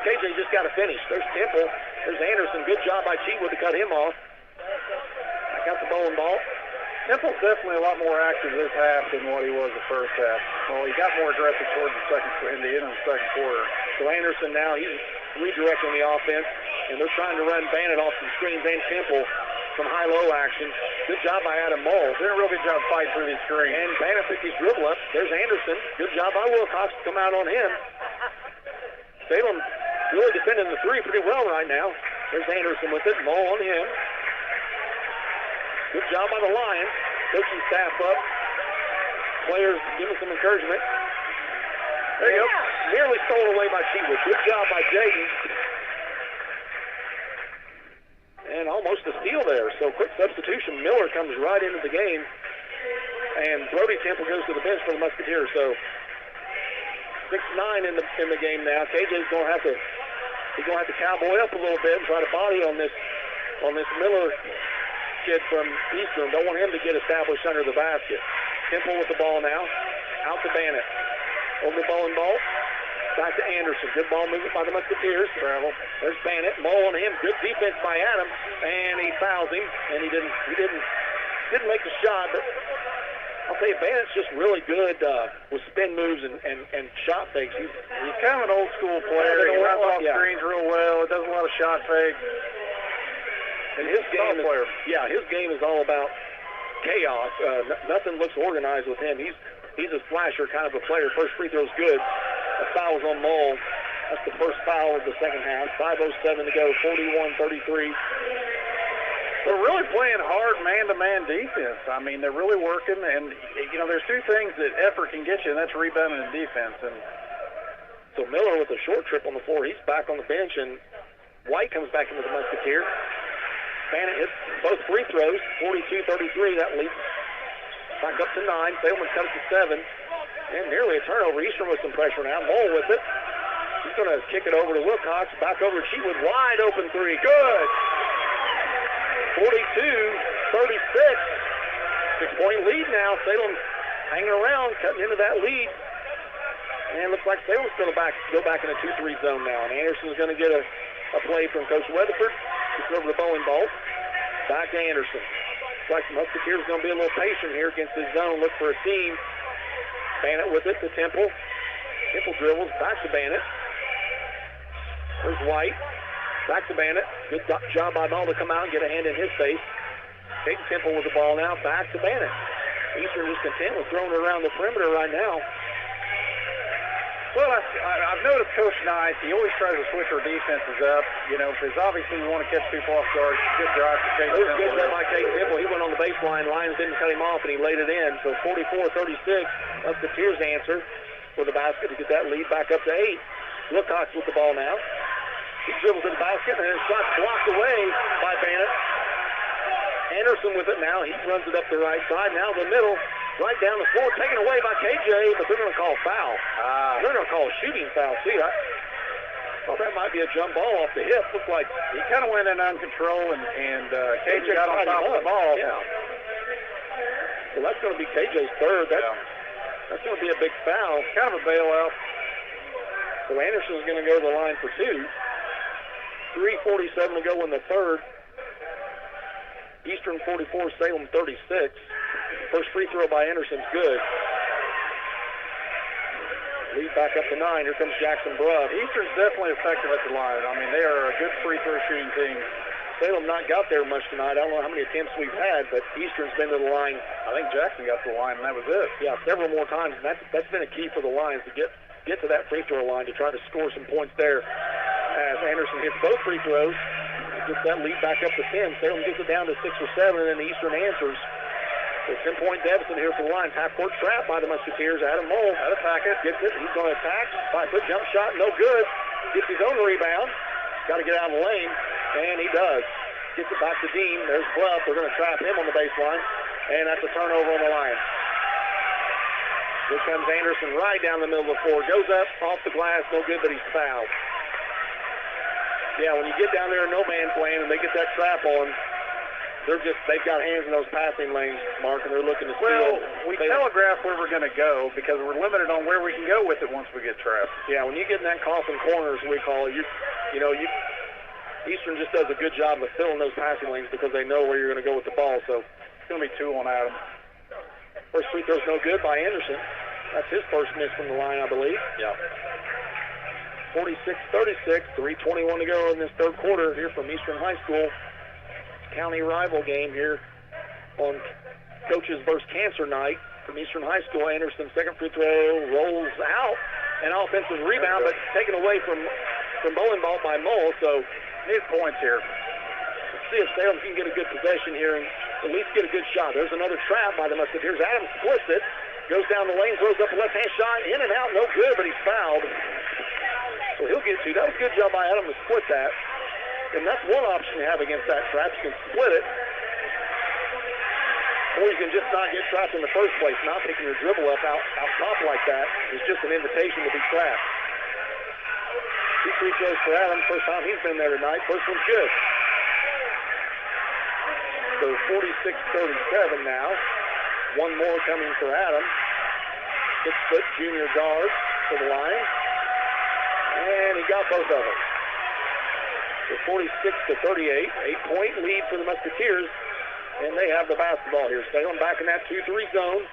KJ. Just got to finish. There's Temple. There's Anderson. Good job by Cheatwood to cut him off. Back out the Bowling ball. Temple's definitely a lot more active this half than what he was the first half. Well, he got more aggressive towards the end of the second quarter. So Anderson now, he's redirecting the offense, and they're trying to run Bannett off some screens and Temple some high-low action. Good job by Adam Mull. Doing a real good job fighting through these screens. And Bannett picked his dribble up. There's Anderson. Good job by Wilcox to come out on him. Salem really defending the three pretty well right now. There's Anderson with it. Mull on him. Good job by the Lions. Coaching staff up. Players giving some encouragement. There you go. Nearly stolen away by Cheatwood. Good job by Jaden. And almost a steal there. So quick substitution. Miller comes right into the game. And Brody Temple goes to the bench for the Musketeers. So 6-9 in the game now. KJ's going to have to cowboy up a little bit and try to body on this on this Miller kid from Eastern. Don't want him to get established under the basket. Temple with the ball now. Out to Bannett. Over to Bowen Ball. Back to Anderson. Good ball movement by the Musketeers. Travel. There's Bannett. Mole on him. Good defense by Adam. And he fouls him. And he didn't make the shot, but I'll tell you, Bannett's just really good with spin moves and shot fakes. He's kind of an old school player. He runs off screens real well. Does a lot of shot fakes. And his game is all about chaos. Nothing looks organized with him. He's a slasher kind of a player. First free throw's good. A foul is on Mole. That's the first foul of the second half. 5:07 to go. 41-33. They're really playing hard man-to-man defense. I mean, they're really working, and, there's two things that effort can get you, and that's rebounding and defense. And so Miller with a short trip on the floor. He's back on the bench, and White comes back into the Musketeer. Bannett hits both free throws, 42-33. That leads back up to 9. Salem cut it to 7. And nearly a turnover. Eastern with some pressure now. Mole with it. He's going to kick it over to Wilcox. Back over to Cheatwood. Wide open three. Good. 42-36. 6-point lead now. Salem hanging around, cutting into that lead. And it looks like Salem's going to go back in a 2-3 zone now. And Anderson's going to get a play from Coach Weatherford. Gets over to Bowen Ball. Back to Anderson. Looks like the Musketeers going to be a little patient here against his zone. Look for a seam. Bannett with it to Temple. Temple dribbles. Back to Bannett. There's White. Back to Bannett. Good job by Ball to come out and get a hand in his face. Caden Temple with the ball now. Back to Bannett. Eastern is content with throwing it around the perimeter right now. Well, I've noticed Coach Knight, he always tries to switch our defenses up, because obviously we want to catch people off guard. Good drive for Caden Temple. Good job by Caden Temple. He went on the baseline. Lions didn't cut him off, and he laid it in. So 44-36, Musketeers answer for the basket to get that lead back up to 8. Wilcox with the ball now. He dribbles to the basket, and his shot blocked away by Bannett. Anderson with it now. He runs it up the right side. Now the middle. Right down the floor, taken away by KJ, but they're going to call foul. They're going to call a shooting foul. See, I thought that might be a jump ball off the hip. Looked like he kind of went in on control, and KJ got on top of the ball. Yeah. Well, that's going to be KJ's third. That's going to be a big foul. Kind of a bailout. So Anderson's going to go to the line for 2. 3:47 to go in the third. Eastern 44, Salem 36. First free throw by Anderson's good. Lead back up to 9. Here comes Jackson Bruff. Eastern's definitely effective at the line. I mean, they are a good free throw shooting team. Salem not got there much tonight. I don't know how many attempts we've had, but Eastern's been to the line. I think Jackson got to the line, and that was it. Yeah, several more times, and that's been a key for the Lions to get to that free throw line to try to score some points there. As Anderson hits both free throws, gets that lead back up to 10. Salem gets it down to 6 or 7, and then Eastern answers. So 10-point deficit here for the Lions. Half-court trap by the Musketeers. Adam Mole out of packet. Gets it. He's going to attack. 5-foot jump shot. No good. Gets his own rebound. Got to get out of the lane. And he does. Gets it back to Dean. There's Bluff. They're going to trap him on the baseline. And that's a turnover on the Lions. Here comes Anderson right down the middle of the floor. Goes up off the glass. No good, but he's fouled. Yeah, when you get down there in no man's land and they get that trap on, they've got hands in those passing lanes, Mark, and they're looking to steal. Well, we telegraph where we're going to go because we're limited on where we can go with it once we get trapped. Yeah, when you get in that coffin corner, as we call it, Eastern just does a good job of filling those passing lanes because they know where you're going to go with the ball. So it's going to be 2 on Adam. First free throw's no good by Anderson. That's his first miss from the line, I believe. Yeah. 46-36, 3:21 to go in this third quarter here from Eastern High School. County rival game here on Coaches versus Cancer night from Eastern High School. Anderson's second free throw rolls out. An offensive rebound, but taken away from Bowen Ball by Mole. So need points here. Let's see if Salem can get a good possession here and at least get a good shot. There's another trap by the Musketeers. Adams splits it, goes down the lane, throws up a left-hand shot, in and out, no good, but he's fouled. So he'll get 2. That was a good job by Adam to split that. And that's one option you have against that trap. You can split it. Or you can just not get trapped in the first place. Not picking your dribble up out top like that is just an invitation to be trapped. 2 free throws for Adam. First time he's been there tonight. First one's good. so 46-37 now. One more coming for Adam. 6-foot junior guard for the Lions. And he got both of them. So 46-38, 8-point lead for the Musketeers. And they have the basketball here. Salem back in that 2-3 zone.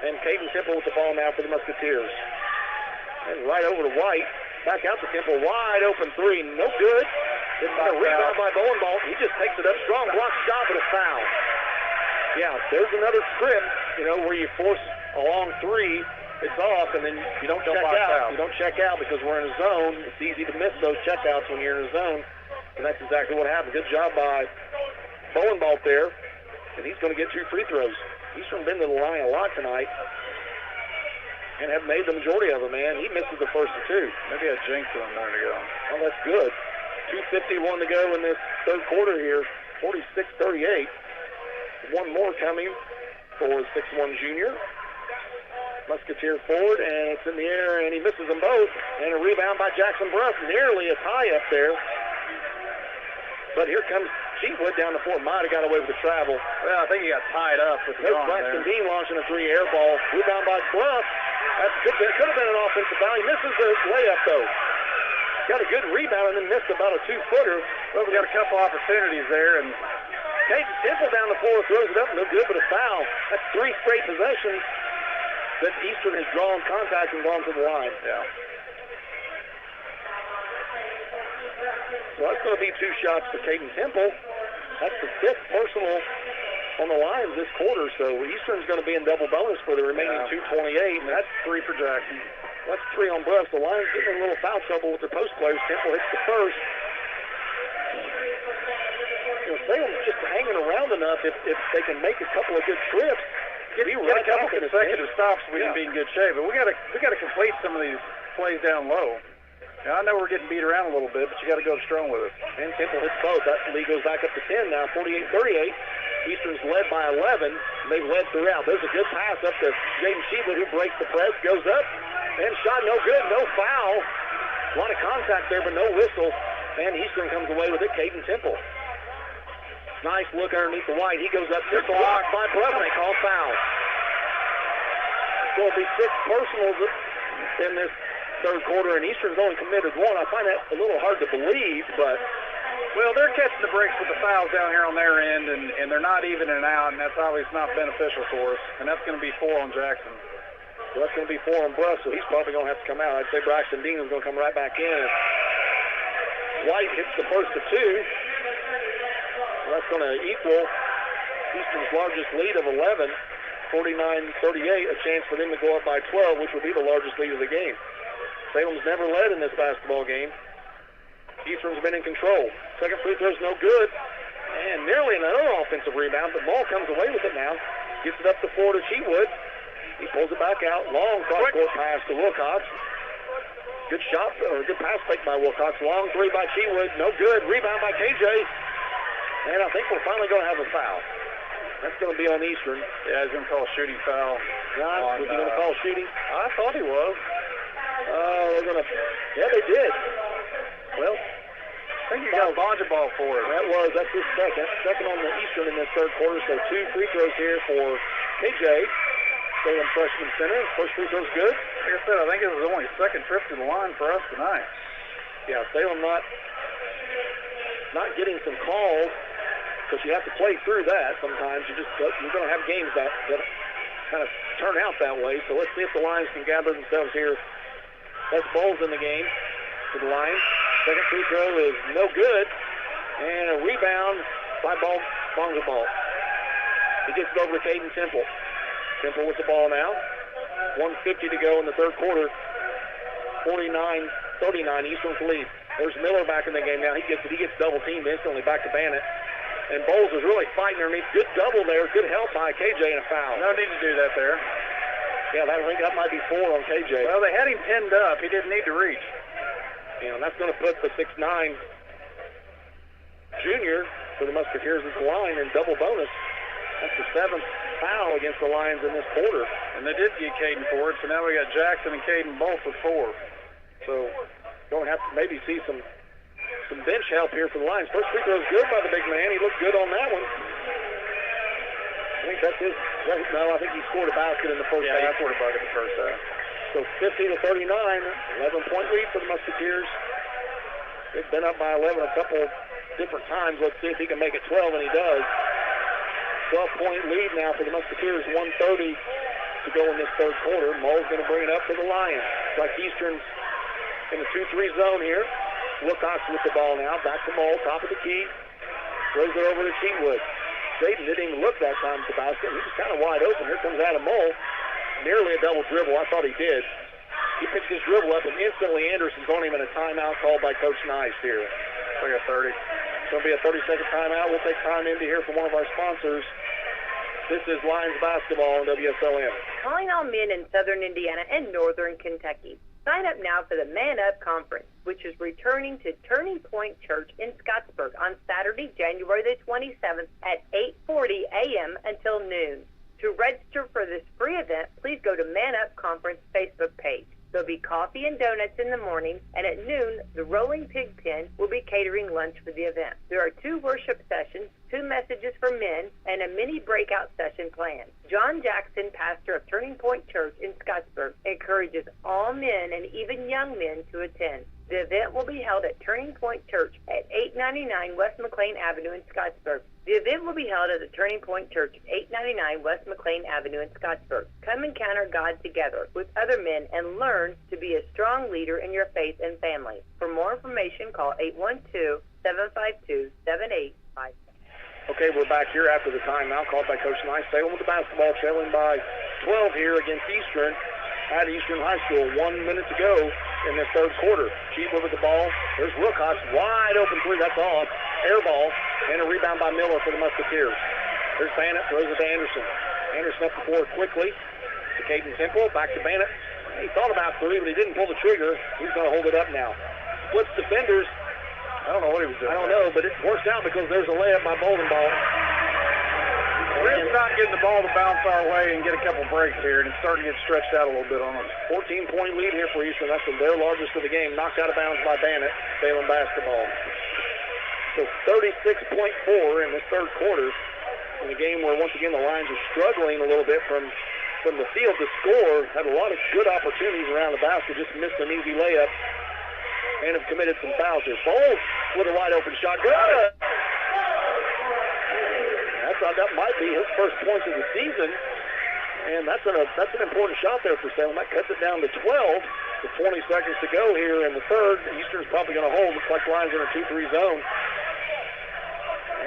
And Caden Temple with the ball now for the Musketeers. And right over to White. Back out to Temple. Wide open three. No good. It's a rebound by Bowenbalt. He just takes it up strong. Block shot, but a foul. Yeah, there's another trip, where you force a long three. It's off, and then you don't check out. You don't check out because we're in a zone. It's easy to miss those checkouts when you're in a zone. And that's exactly what happened. Good job by Bowenbalt there. And he's going to get 2 free throws. He's been to the line a lot tonight. And have made the majority of them, man. He misses the first of 2. Maybe I jinxed him a minute ago. Oh, that's good. 2:51 to go in this third quarter here. 46-38. One more coming for 6'1" junior. Musketeer forward, and it's in the air, and he misses them both. And a rebound by Jackson Bruff. Nearly a tie up there. But here comes Cheatwood down the floor. Might have got away with the travel. Well, I think he got tied up with the There's Braxton Dean launching a 3 air ball. Rebound by Bruff. That could have been an offensive foul. He misses the layup, though. Got a good rebound and then missed about a 2-footer. Well, we got a couple opportunities there, and Caden Temple down the floor throws it up. No good, but a foul. That's 3 straight possessions that Eastern has drawn contact and gone to the line. Yeah. So that's going to be 2 shots for Caden Temple. That's the 5th personal on the Lions this quarter, so Eastern's going to be in double bonus for the remaining 2:28. And that's 3 for Jackson. That's 3 on Bruff. The Lions getting in a little foul trouble with their post players. Temple hits the first. Salem's just hanging around enough if they can make a couple of good trips. Get a couple consecutive stops, we can be in good shape. But we got to complete some of these plays down low. Now, I know we're getting beat around a little bit, but you got to go strong with it. And Temple hits both. That lead goes back up to 10 now, 48-38. Eastern's led by 11. They've led throughout. There's a good pass up to Jaden Sheedwood, who breaks the press, goes up, and shot no good, no foul. A lot of contact there, but no whistle. And Eastern comes away with it, Caden Temple. Nice look underneath the White. He goes up, just blocked by Bruff, and they call foul. So it'll be 6 personals in this third quarter, and Eastern's only committed 1. I find that a little hard to believe, but... Well, they're catching the breaks with the fouls down here on their end, and they're not evening out, and that's obviously not beneficial for us. And that's going to be 4 on Jackson. So that's going to be 4 on Bruff, so he's probably going to have to come out. I'd say Braxton Dean is going to come right back in. White hits the first of 2. So that's going to equal Eastern's largest lead of 11, 49-38, a chance for them to go up by 12, which would be the largest lead of the game. Salem's never led in this basketball game. Eastern's been in control. Second free throw's no good. And nearly another offensive rebound, but Ball comes away with it now. Gets it up the floor to Cheatwood. He pulls it back out. Long cross-court pass to Wilcox. Good shot, or good pass fake by Wilcox. Long 3 by Cheatwood. No good. Rebound by KJ. And I think we're finally going to have a foul. That's going to be on Eastern. Yeah, he's going to call a shooting foul. Was he going to call shooting? I thought he was. They're going to... Yeah, they did. Well, I think he got a volleyball for it. That's his second. Second on the Eastern in this third quarter, so 2 free throws here for KJ. Salem freshman center. First free throw's good. Like I said, I think it was only second trip to the line for us tonight. Yeah, Salem not getting some calls, because you have to play through that sometimes. You're going to have games that kind of turn out that way. So let's see if the Lions can gather themselves here. That's Bowles in the game for the Lions. Second free throw is no good. And a rebound by Bonga. He gets it over to Caden Temple. Temple with the ball now. 1:50 to go in the third quarter. 49-39, Eastern's lead. There's Miller back in the game now. He gets double teamed instantly back to Bannett. And Bowles is really fighting underneath. Good double there. Good help by KJ and a foul. No need to do that there. Yeah, I think that might be 4 on KJ. Well, they had him pinned up. He didn't need to reach. And that's going to put the 6'9" junior for the Musketeers at the line in double bonus. That's the 7th foul against the Lions in this quarter. And they did get Caden for it, so now we got Jackson and Caden both with 4. So going to have to maybe see some bench help here for the Lions. First free throw is good by the big man. He looked good on that one. I think that's his. No, I think he scored a basket in the first half. Yeah, he scored a bucket in the first half. So 50-39, 11-point lead for the Musketeers. They've been up by 11 a couple different times. Let's see if he can make it 12, and he does. 12-point lead now for the Musketeers, 1:30 to go in this third quarter. Mull's going to bring it up to the Lions. It's like Eastern's in the 2-3 zone here. Wilcox with the ball now. Back to Mull, top of the key. Throws it over to Cheatwood. Jaden didn't even look that time at the basket. He was kind of wide open. Here comes Adam Mull. Nearly a double dribble. I thought he did. He picks his dribble up, and instantly Anderson's on him in a timeout called by Coach Nice here. It's like a 30. It's going to be a 30-second timeout. We'll take time in to hear from one of our sponsors. This is Lions basketball on WSLM. Calling all men in southern Indiana and northern Kentucky. Sign up now for the Man Up Conference, which is returning to Turning Point Church in Scottsburg on Saturday, January the 27th at 8:40 a.m. until noon. To register for this free event, please go to Man Up Conference Facebook page. There'll be coffee and donuts in the morning, and at noon, the Rolling Pig Pen will be catering lunch for the event. There are 2 worship sessions, 2 messages for men, and a mini breakout session planned. John Jackson, pastor of Turning Point Church in Scottsburg, encourages all men and even young men to attend. The event will be held at Turning Point Church at 899 West McLean Avenue in Scottsburg. The event will be held at the Turning Point Church at 899 West McLean Avenue in Scottsburg. Come encounter God together with other men and learn to be a strong leader in your faith and family. For more information, call 812-752-7857. Okay, we're back here after the timeout called by Coach Nice. Salem with the basketball, trailing by 12 here against Eastern at Eastern High School. 1 minute to go in this third quarter. Cheatwood with the ball. There's Wilcox, wide open three. That's off. Air ball, and a rebound by Miller for the Musketeers. There's Bannett, throws it to Anderson. Anderson up the floor quickly to Caden Temple. Back to Bannett. He thought about 3, but he didn't pull the trigger. He's going to hold it up now. Splits defenders. I don't know what he was doing. I don't know, but it works out because there's a layup by Boldenball. We're not getting the ball to bounce our way and get a couple breaks here, and it's starting to get stretched out a little bit on us. 14-point lead here for Eastern. That's their largest of the game. Knocked out of bounds by Bannett. Salem basketball. So 36.4 in this third quarter in a game where, once again, the Lions are struggling a little bit from the field to score. Had a lot of good opportunities around the basket, just missed an easy layup and have committed some fouls here. Bowles with a wide open shot. Good! That might be his first points of the season, and that's an important shot there for Salem. That cuts it down to 12 with 20 seconds to go here in the third. Eastern's probably going to hold. Looks like the Lions are in a 2-3 zone.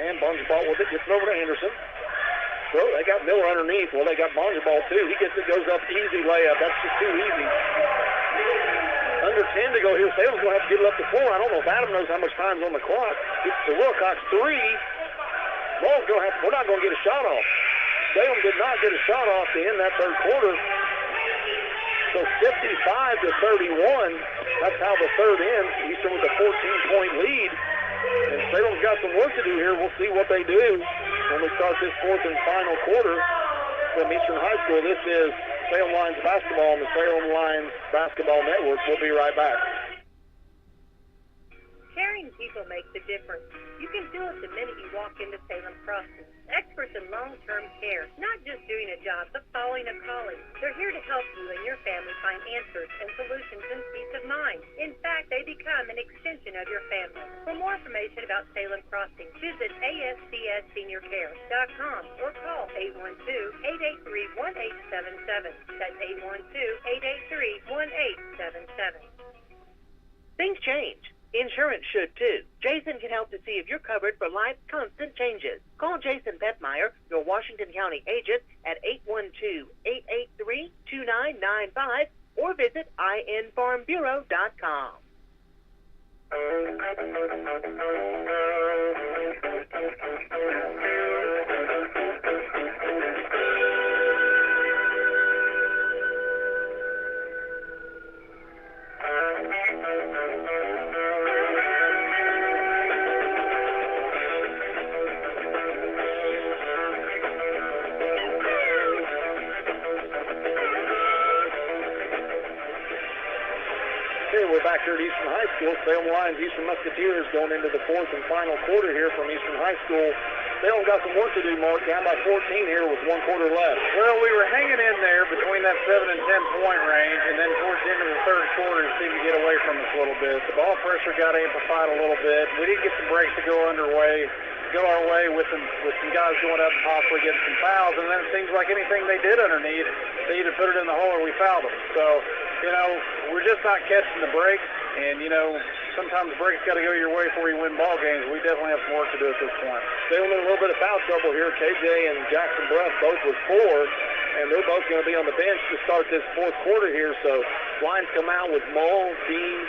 And Bongerball with it, gets it over to Anderson. So they got Miller underneath. Well, they got Bongerball too. He gets it, goes up, easy layup. That's just too easy. Under 10 to go here. Salem's going to have to get it up to 4. I don't know if Adam knows how much time's on the clock. Gets to Wilcox, 3. We're not going to get a shot off. Salem did not get a shot off to end that third quarter. So 55-31. That's how the third ends. Eastern with a 14-point lead. And Salem's got some work to do here. We'll see what they do when we start this fourth and final quarter from Eastern High School. This is Salem Lions basketball on the Salem Lions Basketball Network. We'll be right back. Caring people makes a difference. You can feel it the minute you walk into Salem Crossing. Experts in long-term care, not just doing a job, but following a calling. They're here to help you and your family find answers and solutions and peace of mind. In fact, they become an extension of your family. For more information about Salem Crossing, visit ASCSSeniorCare.com or call 812-883-1877. That's 812-883-1877. Things change. Insurance should too. Jason can help to see if you're covered for life's constant changes. Call Jason Bettmeyer, your Washington County agent, at 812-883-2995 or visit infarmbureau.com. We're back here at Eastern High School. Salem Lions, Eastern Musketeers going into the fourth and final quarter here from Eastern High School. Salem got some work to do, Mark. Down by 14 here with 1 quarter left. Well, we were hanging in there between that 7 and 10-point range, and then towards the end of the third quarter, it seemed to get away from us a little bit. The ball pressure got amplified a little bit. We didn't get some breaks to go our way with some guys going up and possibly getting some fouls, and then it seems like anything they did underneath, they either put it in the hole or we fouled them. So, we're just not catching the breaks, and, sometimes breaks got to go your way before you win ball games. We definitely have some work to do at this point. Salem in a little bit of foul trouble here. KJ and Jackson Bruff both with 4, and they're both going to be on the bench to start this fourth quarter here. So lines come out with Mull, Dean,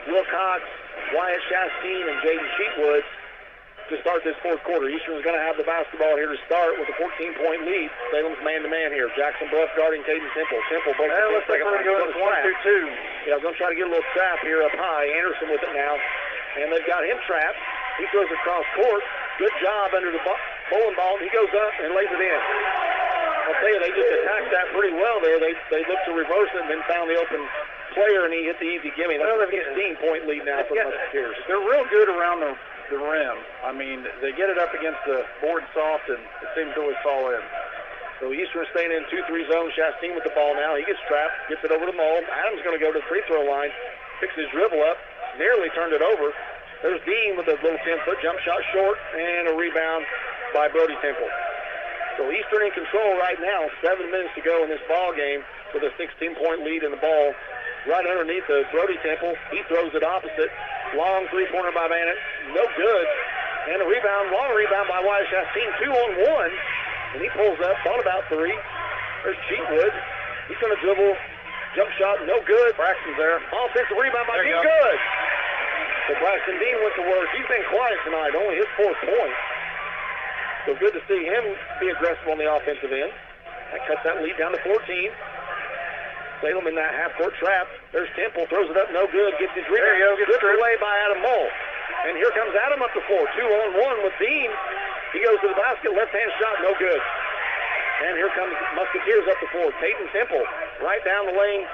Wilcox, Wyatt Chastain, and Jaden Sheetwood to start this fourth quarter. Eastern's going to have the basketball here to start with a 14-point lead. Salem's man-to-man here. Jackson Bruff guarding Caden Temple. Temple breaks the looks like we're going to 1-2-2. Yeah, going to try to get a little trap here up high. Anderson with it now. And they've got him trapped. He throws it across court. Good job under the bowling ball. He goes up and lays it in. I'll tell you, they just attacked that pretty well there. They looked to reverse it and then found the open player, and he hit the easy gimme. That's a 16-point lead now for the Musketeers. They're real good around the rim. I mean, they get it up against the board soft, and it seems to always fall in. So Eastern staying in 2-3 zone. Chastain with the ball now. He gets trapped, gets it over to Mull. Adams going to go to the free throw line, picks his dribble up, nearly turned it over. There's Dean with a little 10-foot jump shot short, and a rebound by Brody Temple. So Eastern in control right now. 7 minutes to go in this ball game with a 16-point lead in the ball. Right underneath the Brody Temple. He throws it opposite. Long three-pointer by Bannett. No good. And a rebound, long rebound by Wyatt Chastain. 2-on-1. And he pulls up, thought about 3. There's Cheatwood. He's going to dribble. Jump shot, no good. Braxton's there. Offensive rebound by Dean. Good. So Braxton Dean went to work. He's been quiet tonight. Only his 4th point. So good to see him be aggressive on the offensive end. That cuts that lead down to 14. Salem in that half-court trap. There's Temple, throws it up, no good, gets his rebound. There you go, gets stripped away by Adam Mull. And here comes Adam up to 4. 2-on-1 with Dean. He goes to the basket, left-hand shot, no good. And here comes Musketeers up to 4. Caden Temple, right down the lane,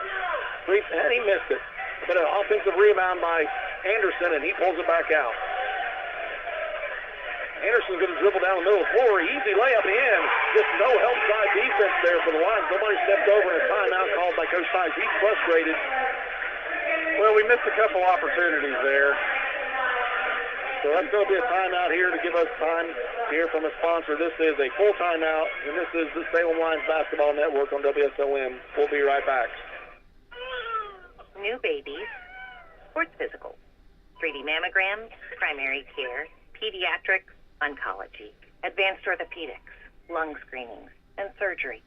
and he missed it. But an offensive rebound by Anderson, and he pulls it back out. Anderson's going to dribble down the middle of the floor. Easy layup in. Just no help side defense there for the Lions. Nobody stepped over in a timeout called by Coach Tice. He's frustrated. Well, we missed a couple opportunities there. So that's going to be a timeout here to give us time to hear from a sponsor. This is a full timeout, and this is the Salem Lions Basketball Network on WSLM. We'll be right back. New babies, sports physicals, 3D mammograms, primary care, pediatrics, oncology, advanced orthopedics, lung screenings, and surgery.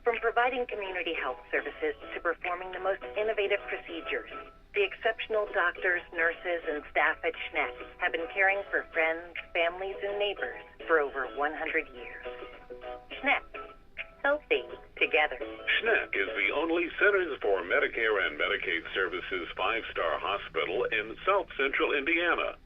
From providing community health services to performing the most innovative procedures, the exceptional doctors, nurses, and staff at Schneck have been caring for friends, families, and neighbors for over 100 years. Schneck. Healthy together. Schneck is the only Centers for Medicare and Medicaid Services 5-star hospital in South Central Indiana.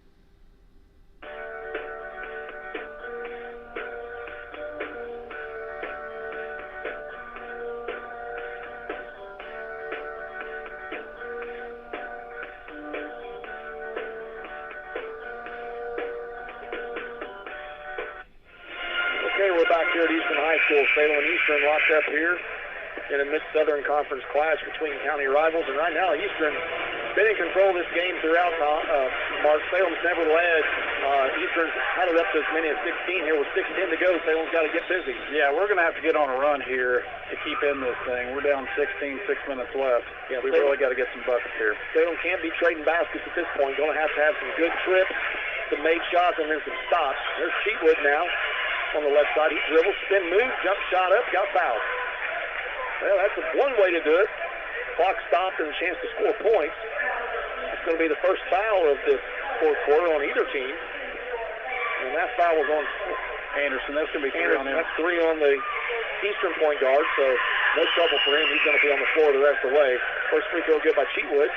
Okay, we're back here at Eastern High School. Salem and Eastern locked up here in a Mid-Southern Conference clash between county rivals. And right now, Eastern's been in control of this game throughout. Mark, Salem's never led. Eastern's had it up to as many as 16 here with 6:10 to go. Salem's got to get busy. Yeah, we're going to have to get on a run here to keep in this thing. We're down 16, 6 minutes left. Yeah, we've really got to get some buckets here. Salem can't be trading baskets at this point. Going to have some good trips, some made shots, and then some stops. There's Cheatwood now on the left side. He dribbles, spin move, jump shot up, got fouled. Well, that's one way to do it. Clock stopped and a chance to score points. It's going to be the first foul of this fourth quarter on either team. And that foul was on Anderson. That's going to be 3 on him. That's 3 on the Eastern point guard, so no trouble for him. He's going to be on the floor the rest of the way. First free throw good by Cheatwood.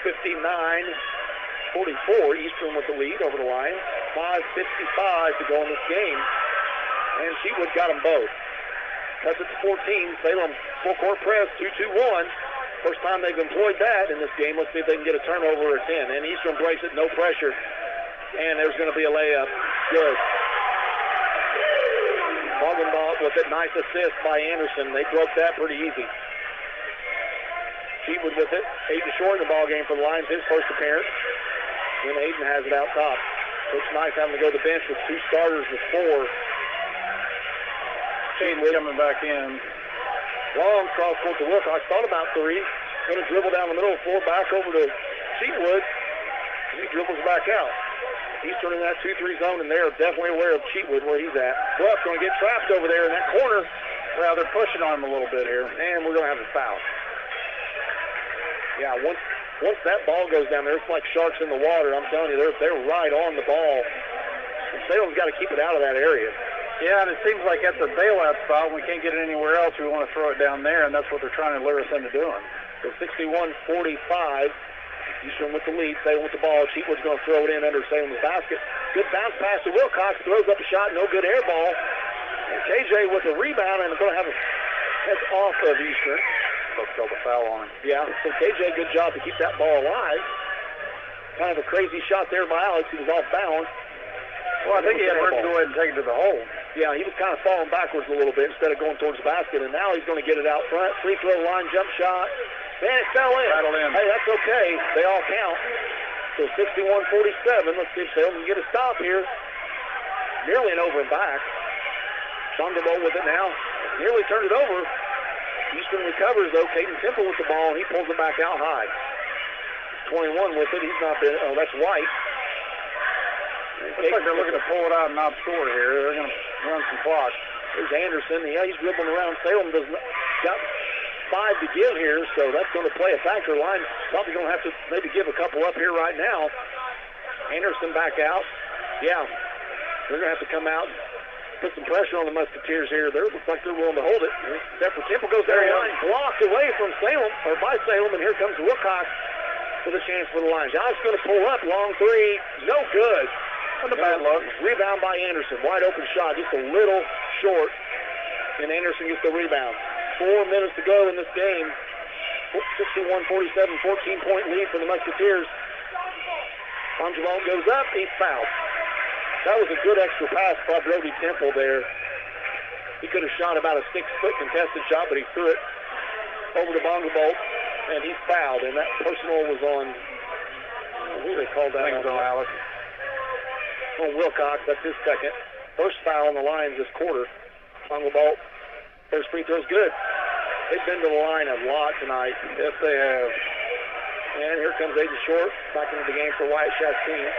59-44. Eastern with the lead over the Lions. 5:55 to go in this game. And Cheatwood got them both. Cuts it to 14. Salem full court press, 2-2-1. First time they've employed that in this game. Let's see if they can get a turnover or 10. And Eastern breaks it, no pressure. And there's going to be a layup. Good. Morgenbach with it. Nice assist by Anderson. They broke that pretty easy. Cheatwood with it. Aiden Short in the ball game for the Lions, his first appearance. Then Aiden has it out top. Coach Nice having to go to the bench with 2 starters with 4. Cheatwood coming back in. Long cross court to Wilcox. Thought about 3. Going to dribble down the middle of the floor, back over to Cheatwood. And he dribbles back out. Eastern in that 2-3 zone, and they're definitely aware of Cheatwood where he's at. Bruff's going to get trapped over there in that corner. Well, they're pushing on him a little bit here. And we're going to have a foul. Yeah, once that ball goes down there, it's like sharks in the water. I'm telling you, they're right on the ball. And Salem's got to keep it out of that area. Yeah, and it seems like that's a bailout spot. We can't get it anywhere else. We want to throw it down there, and that's what they're trying to lure us into doing. So 61-45. Eastern with the lead. Salem with the ball. Cheatwood's going to throw it in under Salem's basket. Good bounce pass to Wilcox. Throws up a shot. No good air ball. And KJ with a rebound, and going to have a... That's off of Eastern. They'll call the foul on him. Yeah, so KJ, good job to keep that ball alive. Kind of a crazy shot there by Alex. He was off balance. Well, I think he had room to go ahead and take it to the hole. Yeah, he was kind of falling backwards a little bit instead of going towards the basket, and now he's going to get it out front. Free throw line, jump shot. Man, it fell in. Rattled in. Hey, that's okay. They all count. So 61-47. Let's see if Salem can get a stop here. Nearly an over and back. Thunderbolt with it now. Nearly turned it over. Eastern recovers, though. Caden Temple with the ball, and he pulls it back out high. 21 with it. He's not been... Oh, that's White. Looks like they're looking to pull it out and not score here. They're going to run some clock. There's Anderson. Yeah, he's dribbling around. Salem does not... Got 5 to give here, so that's going to play a factor. Line probably going to have to maybe give a couple up here right now. Anderson back out. Yeah, they're going to have to come out and put some pressure on the Musketeers here. They looks like they're willing to hold it. Except for Temple goes there, line blocked away from Salem, or by Salem, and here comes Wilcox with a chance for the Lions. Alex going to pull up, long 3, no good. On the bad luck. Rebound by Anderson, wide open shot, just a little short, and Anderson gets the rebound. 4 minutes to go in this game. 61-47, 14-point lead for the Musketeers. Angevall goes up, he's fouled. That was a good extra pass by Brody Temple there. He could have shot about a 6-foot contested shot, but he threw it over to Bongabolt, and he's fouled. And that personal was on, who they called that? I think it was on Alex. On Wilcox, that's his second. First foul on the Lions this quarter. Bongabolt. First free throw's good. They've been to the line a lot tonight. Yes, they have. And here comes Aiden Short back into the game for Wyatt Chastain.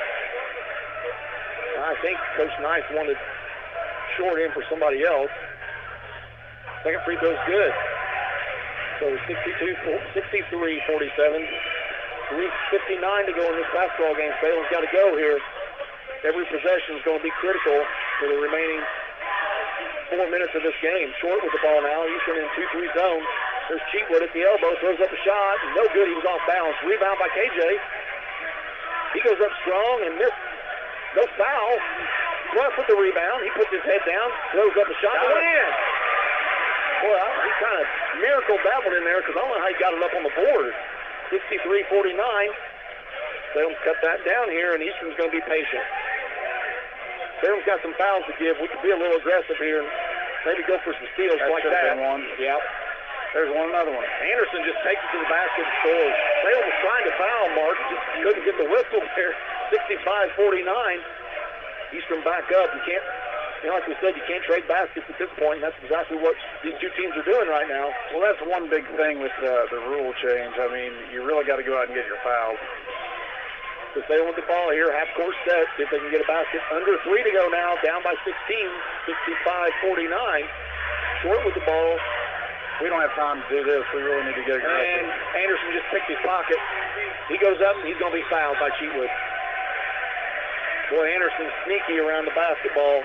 I think Coach Nice wanted Short in for somebody else. Second free throw's good. So 63-47. 3:59 to go in this basketball game. Salem's got to go here. Every possession is going to be critical for the remaining 4 minutes of this game. Short with the ball now. Eastern in 2-3 zone. There's Cheatwood at the elbow. Throws up a shot. No good. He was off balance. Rebound by KJ. He goes up strong and missed. No foul. Ruff with the rebound. He puts his head down. Throws up a shot. Got it in. Boy, he kind of miracle that one in there because I don't know how he got it up on the board. 63-49. Salem's cut that down here, and Eastern's going to be patient. Salem's got some fouls to give. We could be a little aggressive here and maybe go for some steals like that. One. Yep. There's another one. Anderson just takes it to the basket and scores. Salem was trying to foul Mark, just couldn't get the whistle there. 65-49. Eastern back up. You can't, like we said, you can't trade baskets at this point, and that's exactly what these two teams are doing right now. Well, that's one big thing with the rule change. I mean, you really got to go out and get your fouls. So Salem with the ball here, half court set, see if they can get a basket. Under 3 to go now, down by 16, 65-49. Short with the ball. We don't have time to do this. We really need to get aggressive. And Anderson just picked his pocket. He goes up, and he's going to be fouled by Cheatwood. Boy, Anderson's sneaky around the basketball.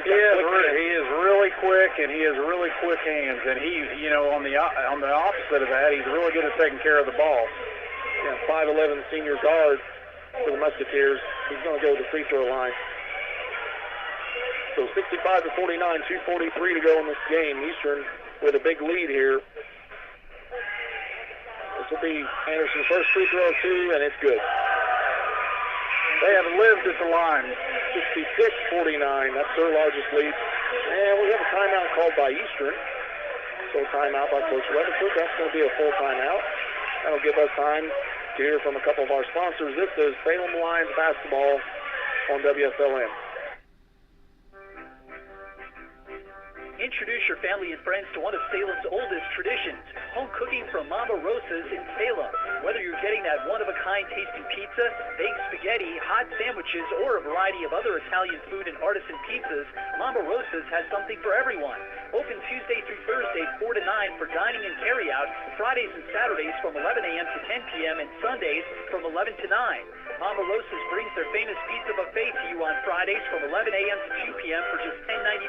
He is really quick, and he has really quick hands. And he, on the opposite of that, he's really good at taking care of the ball. Yeah, 5'11" senior guard for the Musketeers. He's going to go to the free throw line. So 65-49, 2:43 to go in this game. Eastern with a big lead here. This will be Anderson's first free throw, too, and it's good. They have lived at the line. 66-49. That's their largest lead. And we have a timeout called by Eastern. So timeout by Coach Weatherford. That's going to be a full timeout. That'll give us time to hear from a couple of our sponsors. This is Salem Lions basketball on WSLM. Introduce your family and friends to one of Salem's oldest traditions, home cooking from Mama Rosa's in Salem. Whether you're getting that one-of-a-kind tasting pizza, baked spaghetti, hot sandwiches, or a variety of other Italian food and artisan pizzas, Mama Rosa's has something for everyone. Open Tuesday through Thursday, 4 to 9 for dining and carry-out, Fridays and Saturdays from 11 a.m. to 10 p.m., and Sundays from 11 to 9. Mama Rosa's brings their famous pizza buffet to you on Fridays from 11 a.m. to 2 p.m. for just $10.99.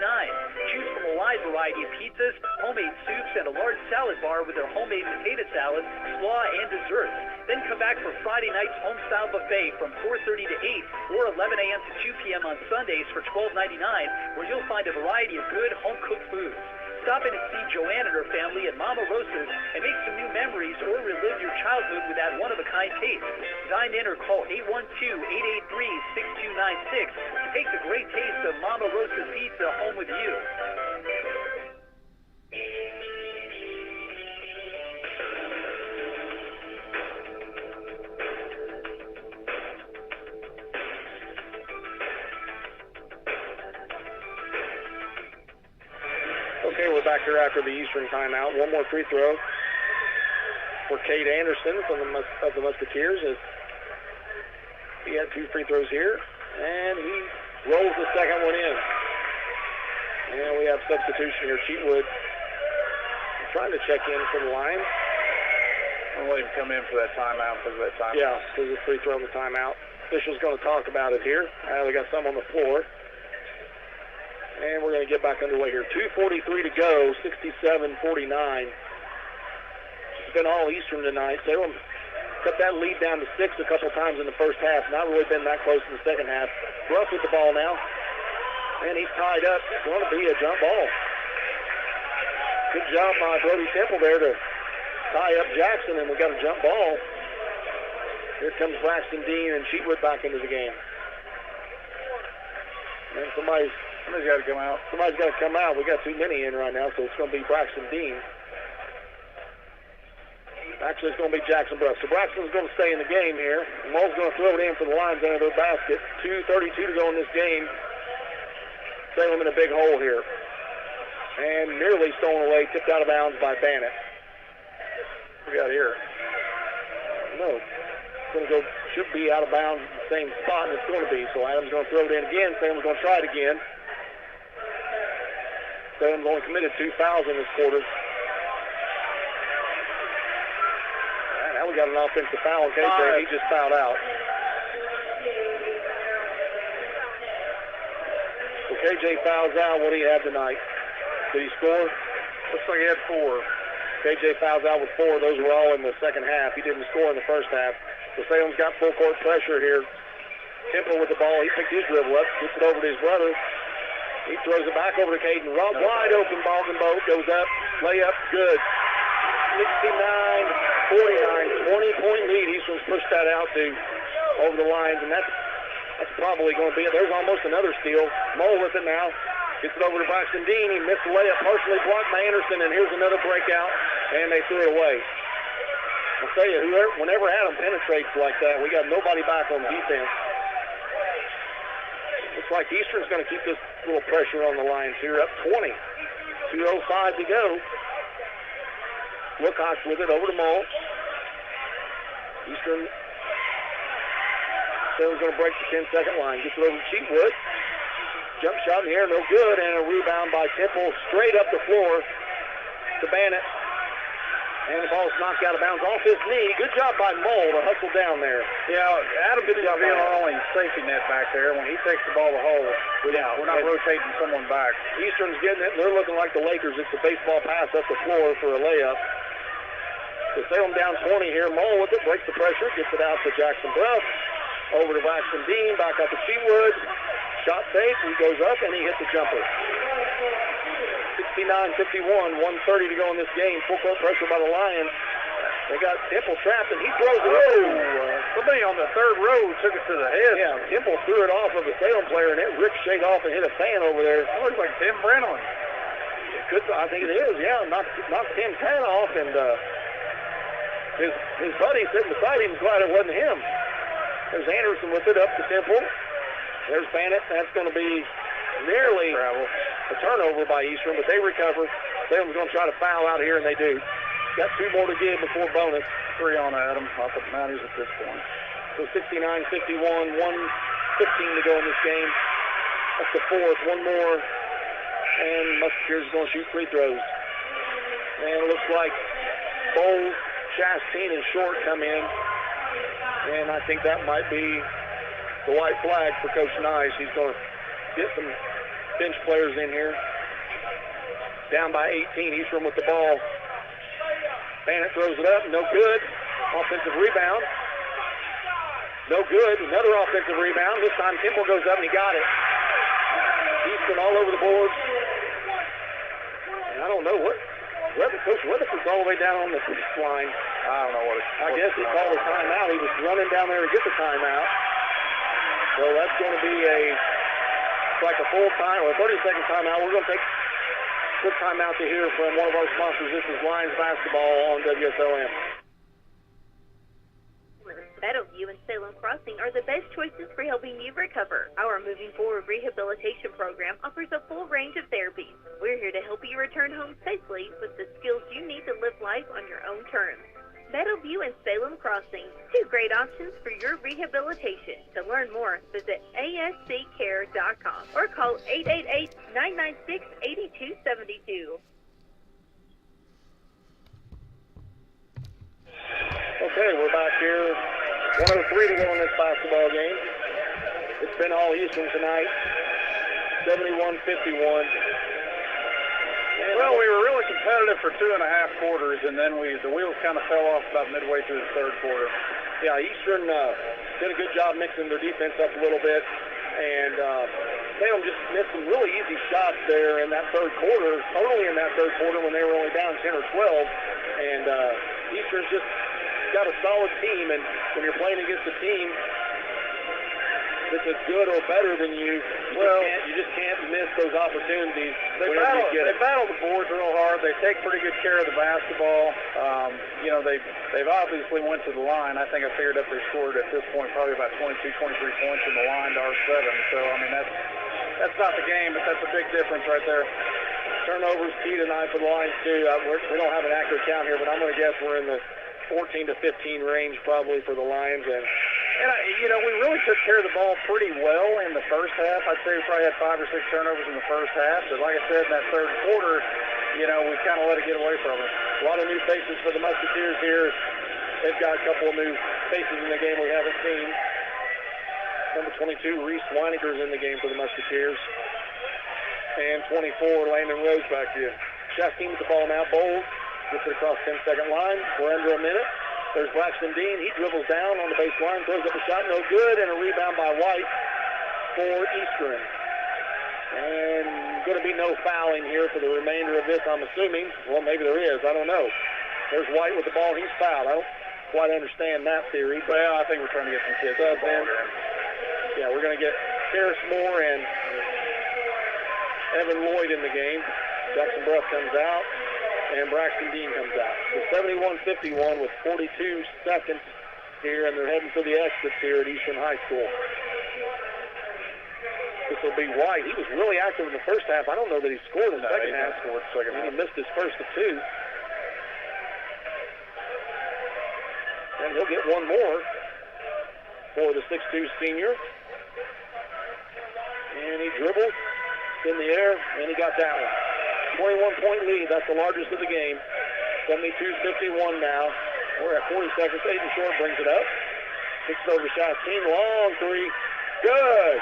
Choose from a wide variety of pizzas, homemade soups, and a large salad bar with their homemade potato salad, slaw, and desserts. Then come back for Friday night's home-style buffet from 4:30 to 8 or 11 a.m. to 2 p.m. on Sundays for $12.99, where you'll find a variety of good home-cooked foods. Stop in and see Joanne and her family at Mama Rosa's and make some new memories or relive your childhood with that one-of-a-kind taste. Dine in or call 812-883-6296 to take the great taste of Mama Rosa's pizza home with you. Okay, we're back here after the Eastern timeout. One more free throw for Cade Anderson from the Musketeers. He had 2 free throws here, and he rolls the second one in. And we have substitution here. Cheatwood trying to check in for the line. I'll let him come in for that timeout because of that timeout. Yeah, because it's free throw in the timeout. Official's going to talk about it here. We got some on the floor. And we're going to get back underway here. 2:43 to go, 67-49. It's been all Eastern tonight. Salem cut that lead down to 6 a couple times in the first half. Not really been that close in the second half. Ruff with the ball now. And he's tied up. It's going to be a jump ball. Good job by Brody Temple there to tie up Jackson, and we got a jump ball. Here comes Braxton Dean and Cheatwood back into the game. And somebody's got to come out. Somebody's got to come out. We got too many in right now, so it's going to be Braxton Dean. Actually, it's going to be Jackson Bruff. So Braxton's going to stay in the game here. Mull's going to throw it in for the Lions under their basket. 2:32 to go in this game. Salem in a big hole here. And nearly stolen away, tipped out of bounds by Bannett. What we got here? No. It's going to go, should be out of bounds in the same spot, and it's going to be. So Adams going to throw it in again. Salem's going to try it again. Salem's only committed 2 fouls in this quarter. Right, now we got an offensive foul on KJ. He just fouled out. So KJ fouls out. What do you have tonight? Did he score? Looks like he had 4. KJ fouls out with 4. Those were all in the second half. He didn't score in the first half. So Salem's got full court pressure here. Temple with the ball. He picked his dribble up, gets it over to his brother. He throws it back over to Caden. Wide open ball and boat goes up. Layup, good. 69-49, 20-point lead. Eastern's pushed that out to over the lines, and that's probably going to be it. There's almost another steal. Mole with it now. Gets it over to Braxton Dean. He missed the layup, partially blocked by Anderson, and here's another breakout, and they threw it away. I'll tell you, whenever Adam penetrates like that, we got nobody back on defense. Looks like Eastern's going to keep this little pressure on the Lions here, up 20. 2:05 to go. Wilcox with it over to Mull. Eastern Salem's going to break the 10-second line. Gets it over to Cheatwood. Jump shot in the air, no good, and a rebound by Temple straight up the floor to Bannett. And the ball's knocked out of bounds off his knee. Good job by Mull to hustle down there. Yeah, Adam did our only safety net back there. When he takes the ball to the hole, we're not rotating someone back. Eastern's getting it. They're looking like the Lakers. It's a baseball pass up the floor for a layup. So Salem down 20 here. Mull with it, breaks the pressure, gets it out to Jackson Bruff. Over to Braxton Dean, back up to Cheatwood. Shot fake, he goes up, and he hits the jumper. 69-51, 1:30 to go in this game. Full court pressure by the Lions. They got Temple trapped, and he throws it. Somebody on the third row took it to the head. Yeah, Temple threw it off of a Salem player, and it ricocheted off and hit a fan over there. It looks like Tim Brennan. I think it is, yeah. Knocked Tim Pan off, and his buddy sitting beside him was glad it wasn't him. There's Anderson with it up to Temple. There's Bannett. That's going to be nearly a turnover by Eastern, but they recover. Salem's going to try to foul out here, and they do. Got 2 more to give before bonus. 3 on Adam. Not that matters at this point. So 69-51, 1:15 to go in this game. That's the fourth. One more, and Musketeers is going to shoot free throws. And it looks like Bowles, Chastain, and Short come in. And I think that might be the white flag for Coach Nice. He's going to get some bench players in here. Down by 18, Eastern with the ball. Bannett throws it up, no good. Offensive rebound. No good, another offensive rebound. This time Temple goes up and he got it. Eastern all over the boards. And I don't know Coach Weatherford's all the way down on the line. I don't know what I guess he called a timeout. He was running down there to get the timeout. So that's going to be like a full time or a 30-second timeout. We're going to take quick timeout to hear from one of our sponsors. This is Lions Basketball on WSLM. Meadowview and Salem Crossing are the best choices for helping you recover. Our Moving Forward Rehabilitation Program offers a full range of therapies. We're here to help you return home safely with the skills you need to live life on your own terms. Meadowview and Salem Crossing, 2 great options for your rehabilitation. To learn more, visit asccare.com or call 888-996-8272. Okay, we're back here. 1:03 to go in this basketball game. It's been all Eastern tonight. 71-51. Well, we were really competitive for 2.5 quarters, and then the wheels kind of fell off about midway through the third quarter. Yeah, Eastern did a good job mixing their defense up a little bit, and Salem just missed some really easy shots there in that third quarter, early in that third quarter when they were only down 10 or 12, and Eastern's just got a solid team, and when you're playing against a team that's as good or better than you, you just can't miss those opportunities. They battle the boards real hard. They take pretty good care of the basketball. They've obviously went to the line. I think I figured up they scored at this point probably about 22, 23 points from the line to our 7. So I mean that's not the game, but that's a big difference right there. Turnovers key tonight for the Lions too. We don't have an accurate count here, but I'm going to guess we're in the 14 to 15 range probably for the Lions. And we really took care of the ball pretty well in the first half. I'd say we probably had 5 or 6 turnovers in the first half. But like I said, in that third quarter, we kind of let it get away from us. A lot of new faces for the Musketeers here. They've got a couple of new faces in the game we haven't seen. Number 22, Reese Weineker's in the game for the Musketeers. And 24, Landon Rose back here. Chastain with the ball now. Bowles gets it across 10-second line. We're under a minute. There's Braxton Dean. He dribbles down on the baseline, throws up a shot, no good, and a rebound by White for Eastern. And going to be no fouling here for the remainder of this, I'm assuming. Well, maybe there is. I don't know. There's White with the ball. He's fouled. I don't quite understand that theory. Well, I think we're trying to get some kids in the ball game. Yeah, we're going to get Harris Moore and Evan Lloyd in the game. Jackson Bruff comes out. And Braxton Dean comes out. So 71-51 with 42 seconds here, and they're heading for the exits here at Eastern High School. This will be White. He was really active in the first half. I don't know that he scored in the second half. He missed his first of 2. And he'll get one more for the 6'2 senior. And he dribbles in the air, and he got that one. 21-point lead. That's the largest of the game. 72-51 now. We're at 40 seconds. Aiden Short brings it up. Kicks it over to Chastain. Long 3. Good.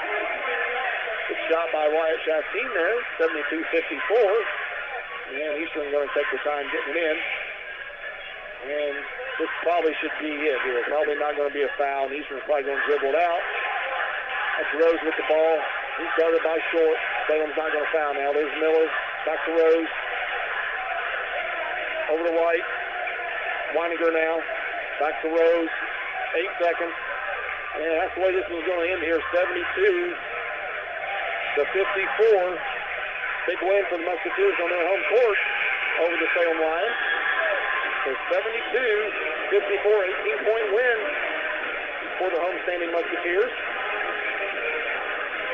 Good shot by Wyatt Chastain there. 72-54. And Eastern going to take the time getting it in. And this probably should be it here. Probably not going to be a foul. And Eastern's probably going to dribble it out. That's Rose with the ball. He's guarded by Short. Salem's not going to foul now. There's Miller. Back to Rose. Over to White. Weininger now. Back to Rose. 8 seconds. And that's the way this was going to end here. 72 to 54. Big win for the Musketeers on their home court over the Salem Lions. So 72-54, 18-point win for the homestanding Musketeers.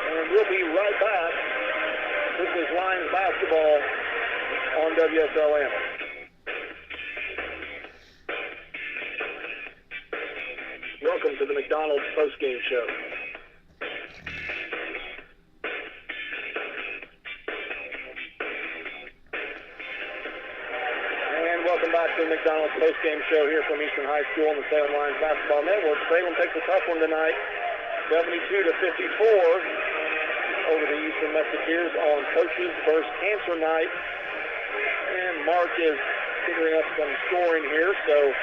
And we'll be right back. This is Lions basketball on WSLM. Welcome to the McDonald's postgame show. And welcome back to the McDonald's postgame show here from Eastern High School on the Salem Lions Basketball Network. Salem takes a tough one tonight, 72-54 over the Eastern Musketeers on Coaches versus Cancer night. And Mark is figuring up some scoring here, so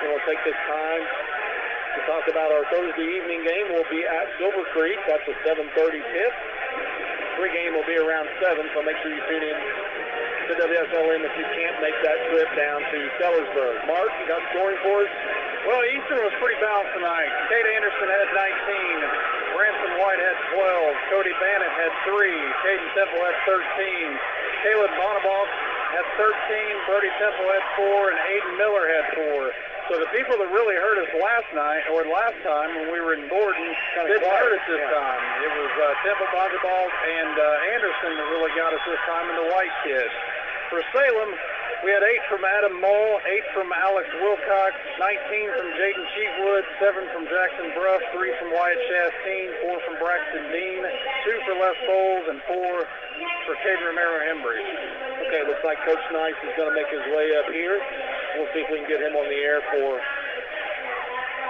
we'll take this time to talk about our Thursday evening game. We'll be at Silver Creek. That's a 7:30 tip. Pre-game will be around 7, so make sure you tune in to WSLM if you can't make that trip down to Sellersburg. Mark, you got scoring for us? Well, Eastern was pretty balanced tonight. Kate Anderson had 19. Branson White had 12. Cody Bannett had 3. Caden Temple had 13. Caleb Bonnebalk had 13. Brody Temple had 4. And Aiden Miller had 4. So the people that really hurt us last time when we were in Gordon didn't hurt us this time. It was Temple, Bonnebalk, and Anderson that really got us this time, and the White kid. For Salem, we had 8 from Adam Mull, 8 from Alex Wilcox, 19 from Jaden Cheapwood, 7 from Jackson Bruff, 3 from Wyatt Chastain, 4 from Braxton Dean, 2 for Les Bowles, and 4 for Caden Romero Hembry. Okay, looks like Coach Nice is going to make his way up here. We'll see if we can get him on the air for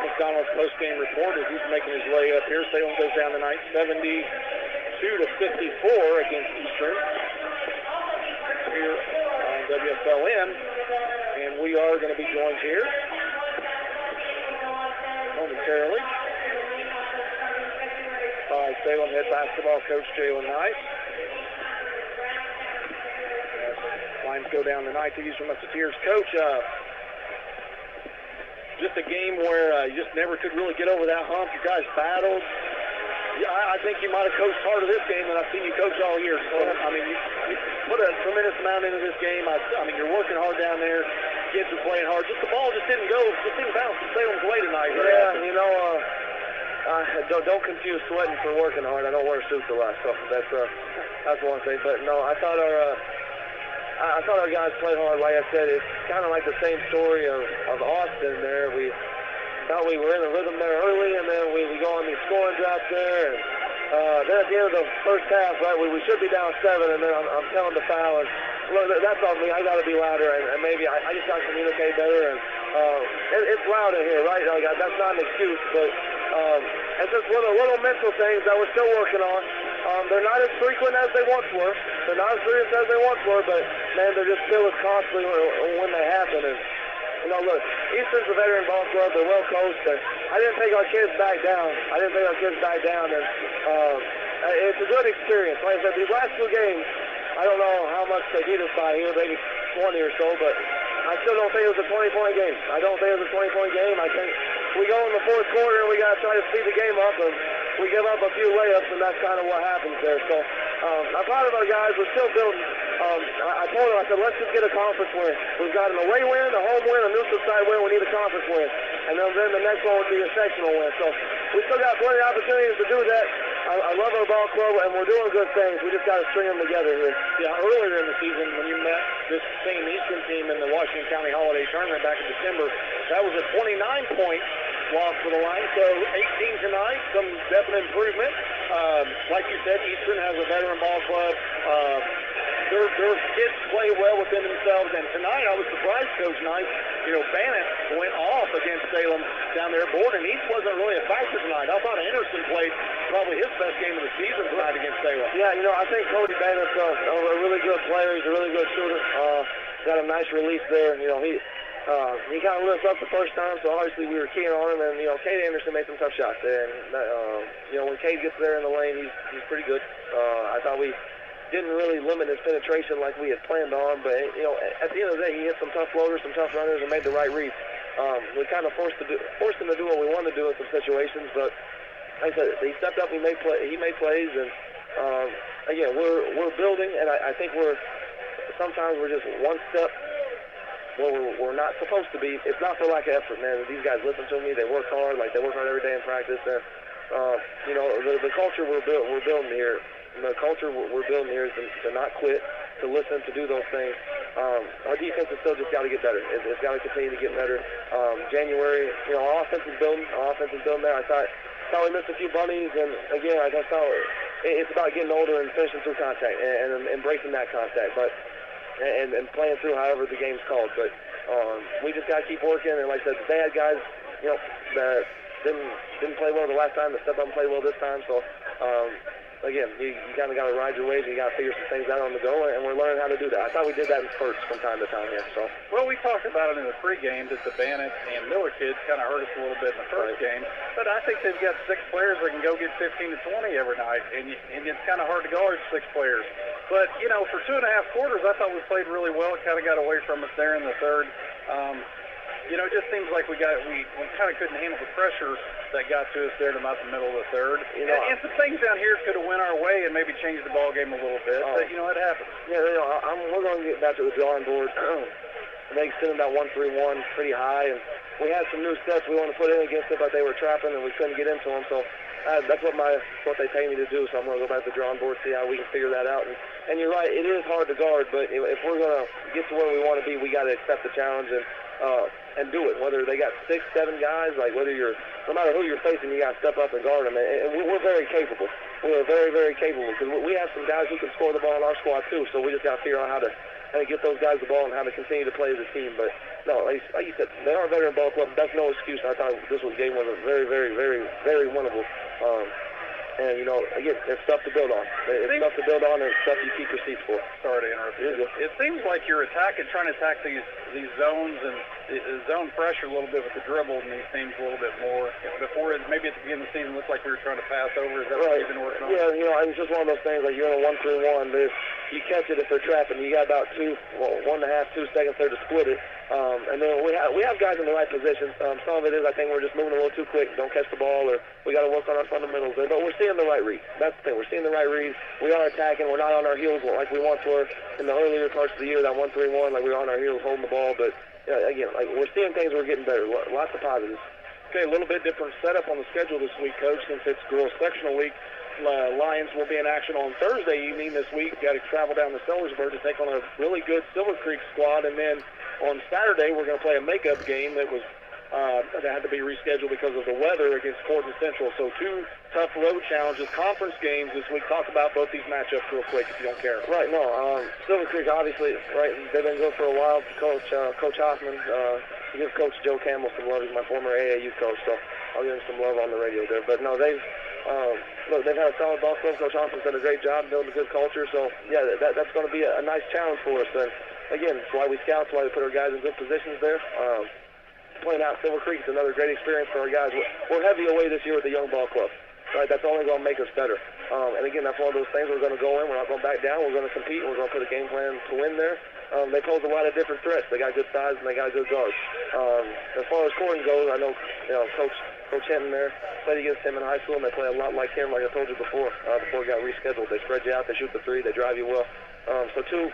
McDonald's postgame report as he's making his way up here. Salem goes down tonight 72-54 against Eastern here on WSLM. And we are going to be joined here momentarily by Salem head basketball coach Jalen Nice. Lions go down tonight to Eastern Musketeers. Coach, just a game where you just never could really get over that hump. You guys battled. Yeah, I think you might have coached harder this game than I've seen you coach all year. So, I mean, you put a tremendous amount into this game. I mean, you're working hard down there. Kids are playing hard. Just the ball just didn't bounce to Salem's way tonight. Yeah, you know, don't confuse sweating for working hard. I don't wear suits a lot, so that's one thing. But no, I thought our guys played hard. Like I said, it's kind of like the same story of Austin there. We thought we were in a rhythm there early, and then we go on these scoring droughts there. And then at the end of the first half, right, we should be down 7, and then I'm telling the foul. And look, that's on me. I got to be louder, and maybe I just got to communicate better. And it's loud in here, right? Like, that's not an excuse, but it's just little mental things that we're still working on. They're not as frequent as they once were. They're not as serious as they once were, but, man, they're just still as costly when they happen. And, you know, look, Eastern's a veteran ball club. They're well coached. I didn't take our kids back down. And it's a good experience. Like I said, these last 2 games, I don't know how much they beat us by here, maybe 20 or so, but I still don't think it was a 20-point game. I think we go in the fourth quarter and we got to try to speed the game up, and we give up a few layups, and that's kind of what happens there. So I'm proud of our guys. We're still building. I told them, I said, let's just get a conference win. We've got an away win, a home win, a neutral site win. We need a conference win. And then the next one would be a sectional win. So we still got plenty of opportunities to do that. I love our ball club, and we're doing good things. We just got to string them together here. Yeah, earlier in the season when you met this same Eastern team in the Washington County Holiday Tournament back in December, that was a 29-point loss for the Lions. So 18 tonight, some definite improvement. Like you said, Eastern has a veteran ball club. Their kids play well within themselves, and tonight I was surprised, Coach Nice. You know, Bannett went off against Salem down there at Borden. East wasn't really a factor tonight. I thought Anderson played probably his best game of the season tonight against Salem. Yeah, you know, I think Cody Bannett's a really good player. He's a really good shooter. Got a nice release there. You know, he kind of lit us up the first time, so obviously we were keying on him. And, you know, Cade Anderson made some tough shots there. And, you know, when Cade gets there in the lane, he's pretty good. I thought we didn't really limit his penetration like we had planned on, but, you know, at the end of the day, he hit some tough floaters, some tough runners, and made the right reads. We kind of forced him to do what we wanted to do in some situations, but like I said, he stepped up, he made plays, and again, we're building, and I think sometimes we're just one step where we're not supposed to be. It's not for lack of effort, man. These guys listen to me, they work hard, like they work hard every day in practice, and you know, the culture we're building here. The culture we're building here is to not quit, to listen, to do those things. Our defense has still just got to get better. It's got to continue to get better. January, you know, our offense is building. There. I thought we missed a few bunnies, and again, I just thought it's about getting older and finishing through contact and embracing that contact, but and playing through however the game's called. But we just got to keep working. And like I said, they had guys, you know, that didn't play well the last time, that stepped up and played well this time. So. Again, you kind of got to ride your waves, and you got to figure some things out on the go, and we're learning how to do that. I thought we did that in spurts from time to time here. So, well, we talked about it in the pregame that the Bannock and Miller kids kind of hurt us a little bit in the first game, but I think they've got 6 players that can go get 15 to 20 every night, and it's kind of hard to guard 6 players. But, you know, for 2.5 quarters, I thought we played really well. It kind of got away from us there in the third. You know, it just seems like we kind of couldn't handle the pressure that got to us there in about the middle of the third. You know, and some things down here could have went our way and maybe changed the ball game a little bit. But, you know, it happens. Yeah, you know, we're going to get back to the drawing board. They extended that 1-3-1 pretty high, and we had some new sets we wanted to put in against it, but they were trapping, and we couldn't get into them. So that's what they pay me to do. So I'm going to go back to the drawing board, see how we can figure that out. And you're right, it is hard to guard, but if we're going to get to where we want to be, we got to accept the challenge and do it. Whether they got 6, 7 guys, like no matter who you're facing, you got to step up and guard them. And we're very capable. We're very, very capable because we have some guys who can score the ball in our squad too. So we just got to figure out how to get those guys the ball and how to continue to play as a team. But no, like you said, they are a veteran ball club. That's no excuse. I thought this game was a very, very, very, very winnable. And, you know, again, there's stuff to build on. It's stuff to build on, and it's stuff you keep receipts for. Sorry to interrupt you. It seems like you're trying to attack these zones and zone pressure a little bit with the dribble in these teams a little bit more. Before, maybe at the beginning of the season, it looked like we were trying to pass over. Is that what you've been working on? Yeah, you know, it's just one of those things, like you're in a 1-3-1. You catch it if they're trapping. You got about 1.5, 2 seconds there to split it. And then we have guys in the right positions. Some of it is, I think, we're just moving a little too quick. Don't catch the ball, or we got to work on our fundamentals there. But we're seeing the right reads. That's the thing. We're seeing the right reads. We are attacking. We're not on our heels like we once were in the earlier parts of the year, that 1-3-1, like we were on our heels holding the ball. But, again, like we're seeing things. We're getting better. Lots of positives. Okay, a little bit different setup on the schedule this week, Coach, since it's girls sectional week. Lions will be in action on Thursday evening this week. Got to travel down to Sellersburg to take on a really good Silver Creek squad. And then on Saturday, we're going to play a makeup game that had to be rescheduled because of the weather against Fortin Central. So 2 tough road challenges, conference games this week. Talk about both these matchups real quick if you don't care. Right, no. Silver Creek, obviously, right, they've been good for a while. Coach Hoffman, give Coach Joe Campbell some love. He's my former AAU coach, so I'll give him some love on the radio there. But no, they've had a solid ball club. Coach Hoffman's done a great job building a good culture. So, yeah, that's going to be a nice challenge for us. And, again, it's why we scout, it's why we put our guys in good positions there. Playing out Silver Creek is another great experience for our guys. We're heavy away this year with the young ball club. Right, that's only going to make us better. And, again, that's one of those things. We're going to go in. We're not going to back down. We're going to compete. We're going to put a game plan to win there. They pose a lot of different threats. They got good size and they got good guards. As far as scoring goes, I know Coach Hinton there played against him in high school, and they play a lot like him, like I told you before it got rescheduled. They spread you out. They shoot the 3. They drive you well. So two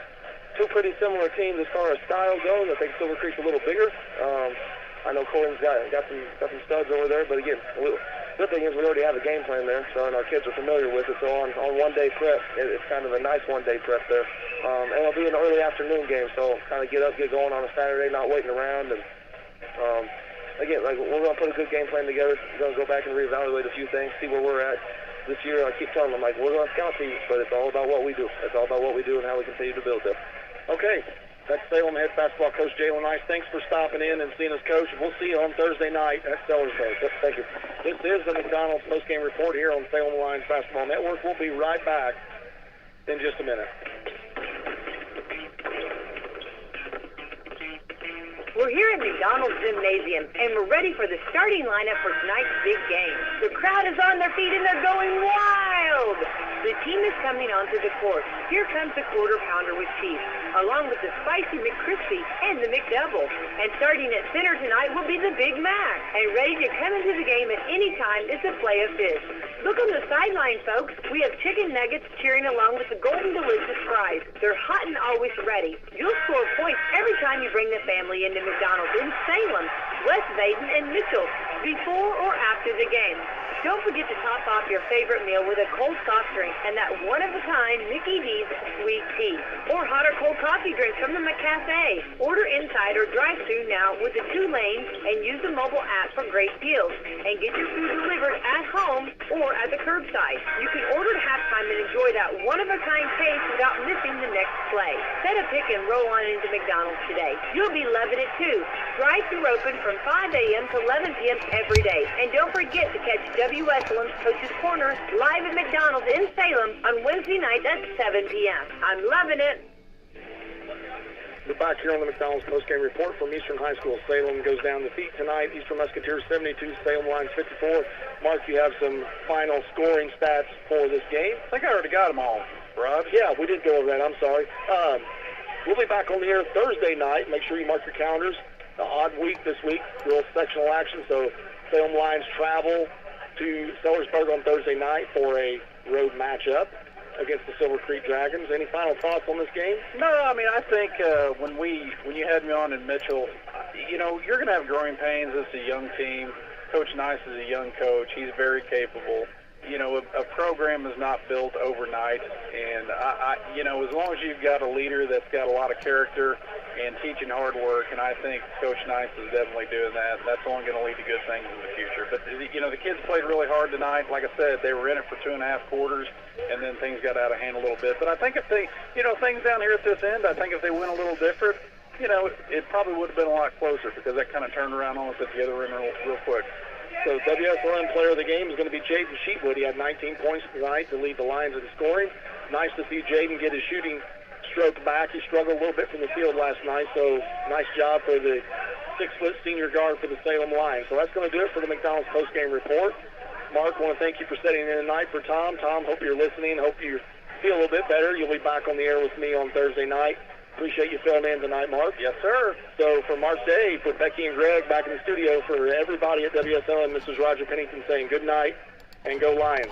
pretty similar teams as far as style goes. I think Silver Creek's a little bigger. I know Colin's got some studs over there, but again, the good thing is we already have a game plan there, so and our kids are familiar with it. So on one-day prep, it's kind of a nice one-day prep there. And it'll be an early afternoon game, so kind of get up, get going on a Saturday, not waiting around. And again, like we're going to put a good game plan together. We're going to go back and reevaluate a few things, see where we're at this year. I keep telling them, like, we're going to scout teams, but it's all about what we do. It's all about what we do and how we continue to build them. Okay. That's Salem head basketball coach Jalen Rice. Thanks for stopping in and seeing us, Coach. We'll see you on Thursday night at Sellersburg. Thank you. This is the McDonald's postgame report here on Salem Lions Basketball Network. We'll be right back in just a minute. We're here at McDonald's Gymnasium, and we're ready for the starting lineup for tonight's big game. The crowd is on their feet, and they're going wild world. The team is coming onto the court. Here comes the quarter pounder with cheese, along with the spicy McCrispy and the McDouble. And starting at center tonight will be the Big Mac. And ready to come into the game at any time is a play of fish. Look on the sideline, folks. We have chicken nuggets cheering along with the golden delicious fries. They're hot and always ready. You'll score points every time you bring the family into McDonald's in Salem, West Baden, and Mitchell before or after the game. Don't forget to top off your favorite meal with a cold soft drink and that one-of-a-kind Mickey D's sweet tea. Or hot or cold coffee drinks from the McCafe. Order inside or drive-thru now with the 2 lanes and use the mobile app for great deals. And get your food delivered at home or at the curbside. You can order at halftime and enjoy that one-of-a-kind taste without missing the next play. Set a pick and roll on into McDonald's today. You'll be loving it too. Drive-thru open from 5 a.m. to 11 p.m. every day. And don't forget to catch WSLM's Coach's Corner live at McDonald's in Salem on Wednesday night at 7 p.m. I'm loving it. We're back here on the McDonald's postgame report from Eastern High School. Salem goes down defeat tonight. Eastern Musketeers 72, Salem Lions 54. Mark, you have some final scoring stats for this game. I think I already got them all, Rod. Yeah, we did go over that. I'm sorry. We'll be back on the air Thursday night. Make sure you mark your calendars. An odd week this week, real sectional action. So Salem Lions travel to Sellersburg on Thursday night for a road matchup against the Silver Creek Dragons. Any final thoughts on this game? No, I mean, I think when you had me on in Mitchell, you know, you're going to have growing pains. It's a young team. Coach Nice is a young coach. He's very capable. You know, a program is not built overnight, and you know, as long as you've got a leader that's got a lot of character and teaching hard work, and I think Coach Nice is definitely doing that. That's only going to lead to good things in the future. But you know, the kids played really hard tonight. Like I said, they were in it for 2.5 quarters, and then things got out of hand a little bit. But I think if they, you know, things down here at this end, I think if they went a little different, you know, it probably would have been a lot closer because that kind of turned around on us at the other end real quick. So WSLM player of the game is going to be Jaden Sheetwood. He had 19 points tonight to lead the Lions in scoring. Nice to see Jaden get his shooting stroke back. He struggled a little bit from the field last night, so nice job for the 6-foot senior guard for the Salem Lions. So that's going to do it for the McDonald's postgame report. Mark, I want to thank you for sitting in tonight for Tom. Tom, hope you're listening. Hope you feel a little bit better. You'll be back on the air with me on Thursday night. Appreciate you filling in tonight, Mark. Yes, sir. So for Mark Day, for Becky and Greg back in the studio, for everybody at WSLM, this is Roger Pennington saying good night and go Lions.